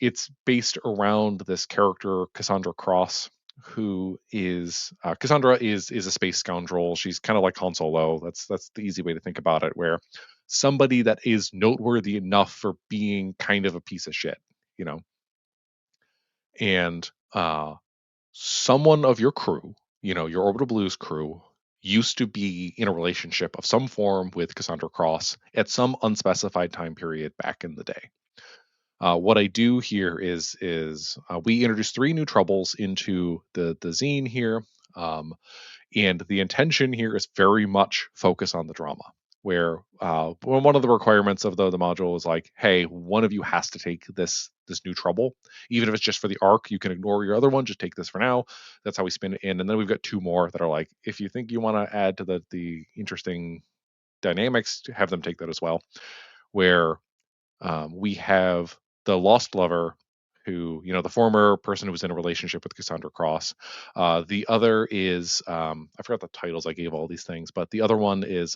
it's based around this character, Cassandra Cross, who is Cassandra is a space scoundrel. She's kind of like Han Solo. That's the easy way to think about it, where somebody that is noteworthy enough for being kind of a piece of shit, and someone of your crew, your Orbital Blues crew, used to be in a relationship of some form with Cassandra Cross at some unspecified time period back in the day. What I do here is we introduce 3 new troubles into the zine here. And the intention here is very much focus on the drama, where one of the requirements of the module is like, hey, one of you has to take this new trouble, even if it's just for the arc. You can ignore your other one, just take this for now. That's how we spin it in. And then we've got 2 more that are like, if you think you want to add to the interesting dynamics, have them take that as well. Where we have the lost lover, who, the former person who was in a relationship with Cassandra Cross. The other is, I forgot the titles I gave all these things, but the other one is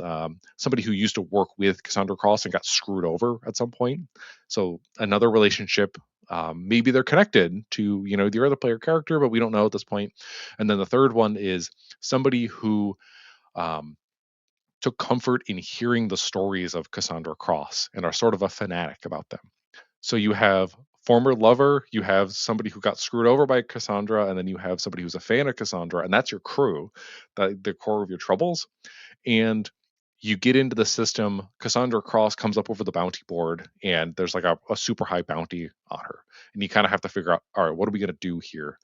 somebody who used to work with Cassandra Cross and got screwed over at some point. So another relationship, maybe they're connected to, the other player character, but we don't know at this point. And then the third one is somebody who took comfort in hearing the stories of Cassandra Cross and are sort of a fanatic about them. So you have former lover, you have somebody who got screwed over by Cassandra, and then you have somebody who's a fan of Cassandra, and that's your crew, the core of your troubles. And you get into the system, Cassandra Cross comes up over the bounty board, and there's like a super high bounty on her. And you kind of have to figure out, all right, what are we going to do here?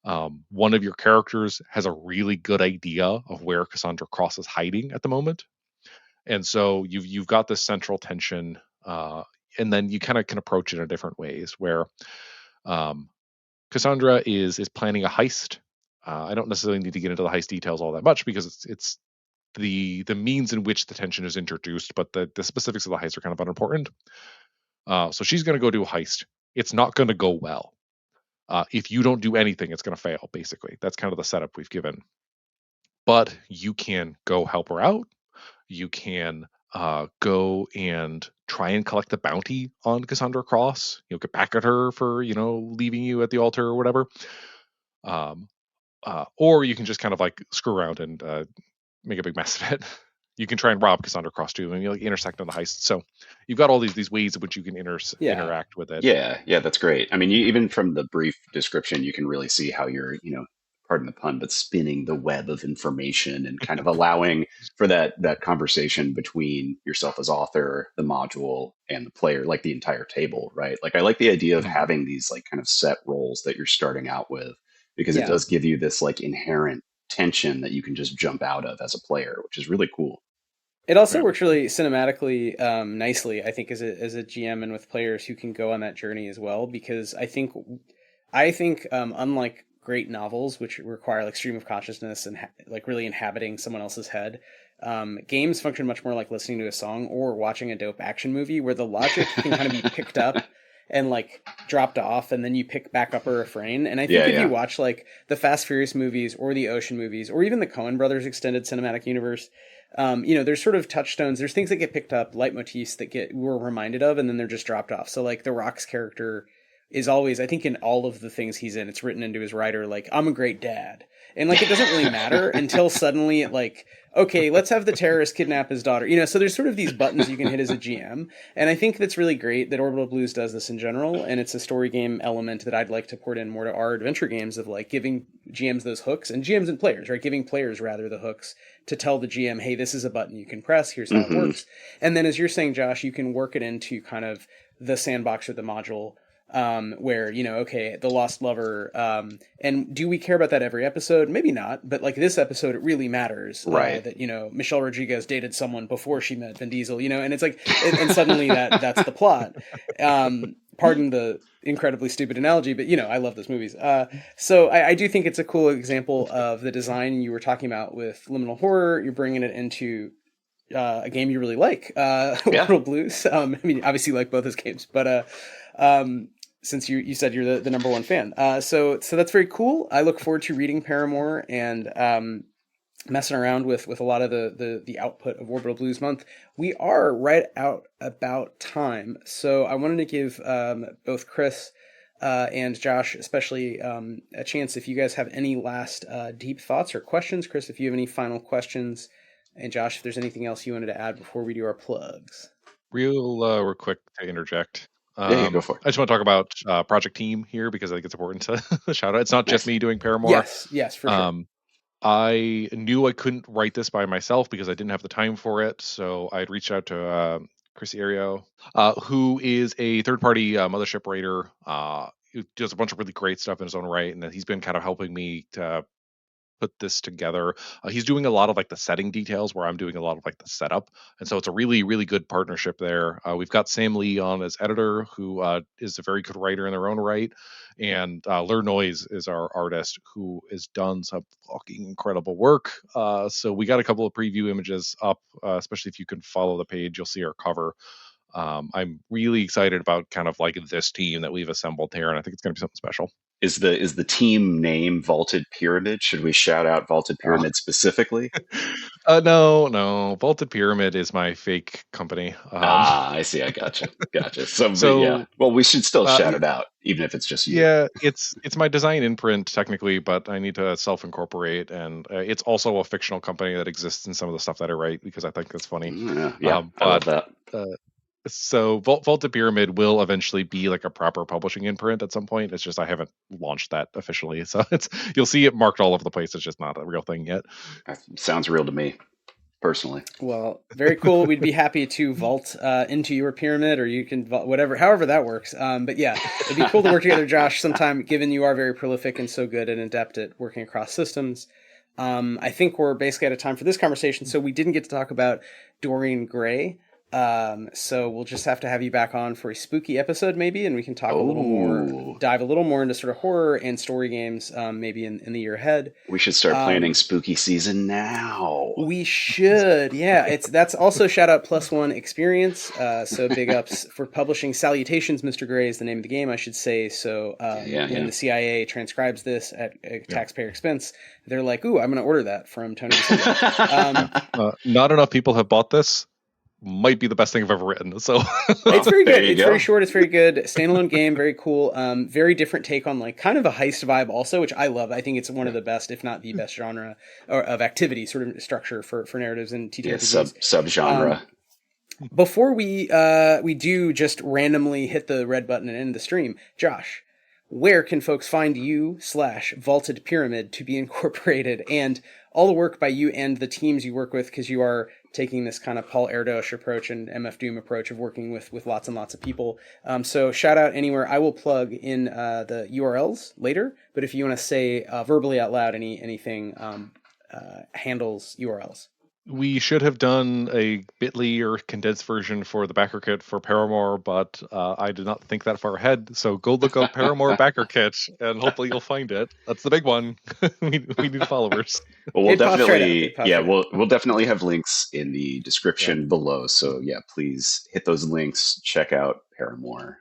One of your characters has a really good idea of where Cassandra Cross is hiding at the moment. And so you've got this central tension, and then you kind of can approach it in different ways, where Cassandra is planning a heist. I don't necessarily need to get into the heist details all that much, because it's the means in which the tension is introduced, but the specifics of the heist are kind of unimportant. So she's going to go do a heist. It's not going to go well. If you don't do anything, it's going to fail, basically. That's kind of the setup we've given. But you can go help her out. You can go and try and collect the bounty on Cassandra Cross. Get back at her for, leaving you at the altar or whatever. Or you can just kind of like screw around and make a big mess of it. You can try and rob Cassandra Cross too, and you intersect on the heist. So you've got all these ways in which you can interact with it. Yeah, that's great. I mean, even from the brief description, you can really see how you're, pardon the pun, but spinning the web of information and kind of allowing for that conversation between yourself as author, the module, and the player, like the entire table, right? Like I like the idea of having these like kind of set roles that you're starting out with, because it does give you this like inherent tension that you can just jump out of as a player, which is really cool. It also works really cinematically nicely, I think, as a GM and with players who can go on that journey as well. Because I think unlike great novels, which require like stream of consciousness and like really inhabiting someone else's head, games function much more like listening to a song or watching a dope action movie, where the logic can kind of be picked up and like dropped off, and then you pick back up a refrain. And I think if you watch like the Fast Furious movies or the Ocean movies or even the Coen Brothers extended cinematic universe, there's sort of touchstones. There's things that get picked up, leitmotifs that we're reminded of, and then they're just dropped off. So like The Rock's character is always, I think in all of the things he's in, it's written into his writer, like, I'm a great dad. And like, it doesn't really matter until suddenly it like, okay, let's have the terrorist kidnap his daughter. So there's sort of these buttons you can hit as a GM. And I think that's really great that Orbital Blues does this in general. And it's a story game element that I'd like to port in more to our adventure games, of like giving GMs those hooks, and GMs and players, right? Giving players rather the hooks to tell the GM, hey, this is a button you can press. Here's how it works. And then as you're saying, Josh, you can work it into kind of the sandbox or the module, where, okay, the lost lover, and do we care about that every episode? Maybe not, but like this episode, it really matters, right? That, Michelle Rodriguez dated someone before she met Vin Diesel, and it's like, and suddenly that's the plot. Pardon the incredibly stupid analogy, but I love those movies. So I do think it's a cool example of the design you were talking about with Liminal Horror. You're bringing it into a game you really like, Orbital Blues. I mean, obviously you like both those games, but since you said you're the number one fan. So that's very cool. I look forward to reading Paramour and messing around with a lot of the output of Orbital Blues Month. We are right out about time. So I wanted to give both Chris and Josh especially a chance, if you guys have any last deep thoughts or questions. Chris, if you have any final questions, and Josh, if there's anything else you wanted to add before we do our plugs. Real quick to interject. Yeah, go for it. I just want to talk about Project Team here, because I think it's important to shout out. It's not just me doing Paramour. Yes, for sure. I knew I couldn't write this by myself because I didn't have the time for it. So I had reached out to Chris Ario, who is a third-party Mothership writer, who does a bunch of really great stuff in his own right. And he's been kind of helping me to put this together. He's doing a lot of like the setting details where I'm doing a lot of like the setup. And so it's a really, really good partnership there. We've got Sam Lee on as editor, who is a very good writer in their own right. And Lur Noise is our artist, who has done some fucking incredible work. So we got a couple of preview images up, especially if you can follow the page, you'll see our cover. I'm really excited about kind of like this team that we've assembled here, and I think it's going to be something special. Is the team name Vaulted Pyramid? Should we shout out Vaulted Pyramid specifically? No. Vaulted Pyramid is my fake company. I see. I gotcha. So yeah. Well, we should still shout it out, even if it's just you. Yeah, it's my design imprint technically, but I need to self-incorporate, and it's also a fictional company that exists in some of the stuff that I write because I think that's funny. Yeah, I love that. So Vaulted Pyramid will eventually be like a proper publishing imprint at some point. It's just I haven't launched that officially, so you'll see it marked all over the place. It's just not a real thing yet. That sounds real to me, personally. Well, very cool. We'd be happy to vault into your pyramid, or you can vault however that works. But yeah, it'd be cool to work together, Josh, sometime, given you are very prolific and so good and adept at working across systems. I think we're basically out of time for this conversation, so we didn't get to talk about Dorian Gray. So we'll just have to have you back on for a spooky episode maybe, and we can talk dive a little more into sort of horror and story games, maybe in the year ahead. We should start planning spooky season now. We should, yeah. That's also shout out +1 Experience. So big ups for publishing. Salutations, Mr. Gray is the name of the game, I should say. So when the CIA transcribes this at taxpayer expense, they're like, "Ooh, I'm going to order that from Tony." Not enough people have bought this. Might be the best thing I've ever written. So it's very good. It's very short. It's very good. Standalone game, very cool. Very different take on like kind of a heist vibe also, which I love. I think it's one of the best, if not the best genre of activity sort of structure for narratives and TTRPGs. Subgenre. Before we do just randomly hit the red button and end the stream, Josh, where can folks find you /Vaulted Pyramid to be incorporated, and all the work by you and the teams you work with, because you are taking this kind of Paul Erdos approach and MF Doom approach of working with lots and lots of people. So shout out anywhere. I will plug in the URLs later, but if you want to say verbally out loud anything, handles, URLs. We should have done a bit.ly or condensed version for the Backerkit for Paramore, but I did not think that far ahead. So go look up Paramore Backerkit, and hopefully you'll find it. That's the big one. we need followers. Well, we'll definitely have links in the description below. So yeah, please hit those links. Check out Paramore,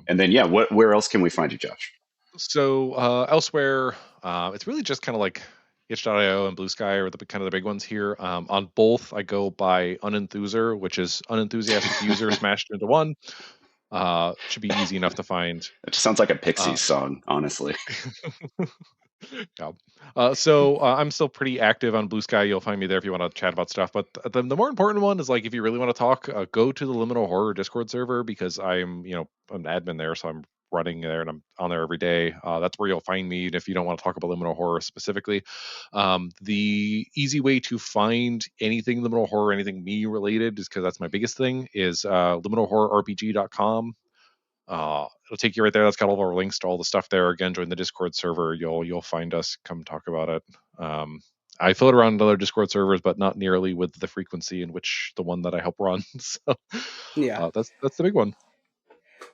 and then where else can we find you, Josh? So elsewhere, it's really just kind of like itch.io and Blue Sky are the kind of the big ones here. On both, I go by Unenthuser, which is unenthusiastic user smashed into one. Should be easy enough to find. It just sounds like a Pixies song, honestly. So I'm still pretty active on Blue Sky. You'll find me there if you want to chat about stuff. But the more important one is like if you really want to talk, go to the Liminal Horror Discord server, because I'm an admin there, so I'm running there and I'm on there every day. That's where you'll find me if you don't want to talk about Liminal Horror specifically. The easy way to find anything Liminal Horror, anything me related, is because that's my biggest thing, is liminalhorrorrpg.com. It'll take you right there. That's got all of our links to all the stuff there. Again, join the Discord server. You'll find us. Come talk about it. I float around other Discord servers, but not nearly with the frequency in which the one that I help run. So that's the big one.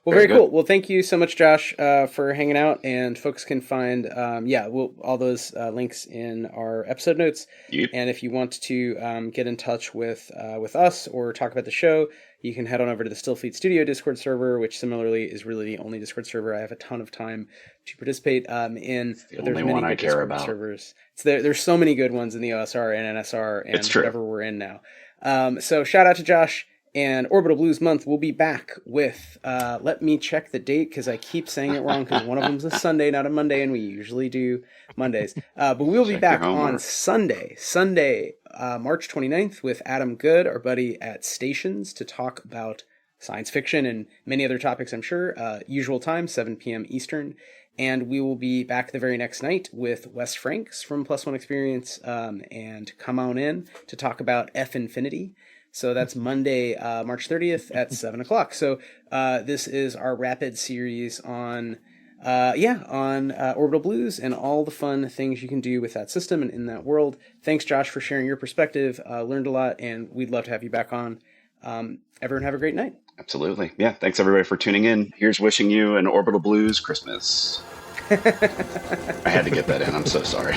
Well, very cool. Well, thank you so much, Josh, for hanging out. And folks can find, all those links in our episode notes. Yep. And if you want to get in touch with us or talk about the show, you can head on over to the Stillfleet Studio Discord server, which similarly is really the only Discord server I have a ton of time to participate in. It's the only one I care about. Servers. There's so many good ones in the OSR and NSR and whatever we're in now. So shout out to Josh. And Orbital Blues Month will be back with, let me check the date, because I keep saying it wrong, because one of them's a Sunday, not a Monday, and we usually do Mondays. But we'll be back on Sunday, March 29th, with Adam Good, our buddy at Stations, to talk about science fiction and many other topics, I'm sure. Usual time, 7 p.m. Eastern. And we will be back the very next night with Wes Franks from +1 Experience, and come on in to talk about F Infinity. So that's Monday, March 30th at 7 o'clock. So this is our rapid series on on Orbital Blues and all the fun things you can do with that system and in that world. Thanks, Josh, for sharing your perspective. Learned a lot, and we'd love to have you back on. Everyone have a great night. Absolutely. Yeah. Thanks everybody for tuning in. Here's wishing you an Orbital Blues Christmas. I had to get that in. I'm so sorry.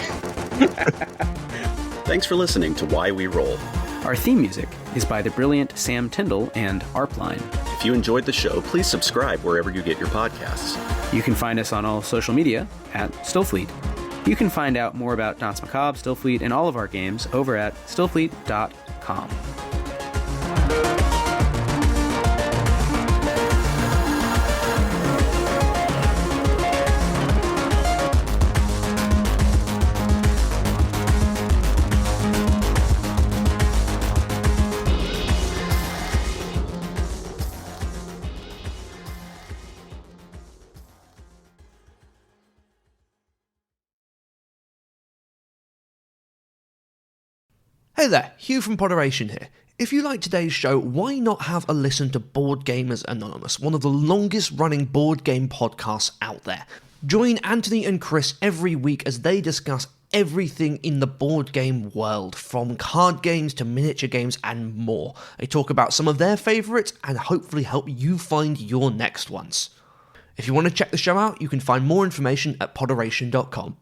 Thanks for listening to Why We Roll. Our theme music is by the brilliant Sam Tyndall and Arpline. If you enjoyed the show, please subscribe wherever you get your podcasts. You can find us on all social media at Stillfleet. You can find out more about Danse Macabre, Stillfleet, and all of our games over at stillfleet.com. Hey there, Hugh from Poderation here. If you like today's show, why not have a listen to Board Gamers Anonymous, one of the longest running board game podcasts out there. Join Anthony and Chris every week as they discuss everything in the board game world, from card games to miniature games and more. They talk about some of their favourites and hopefully help you find your next ones. If you want to check the show out, you can find more information at poderation.com.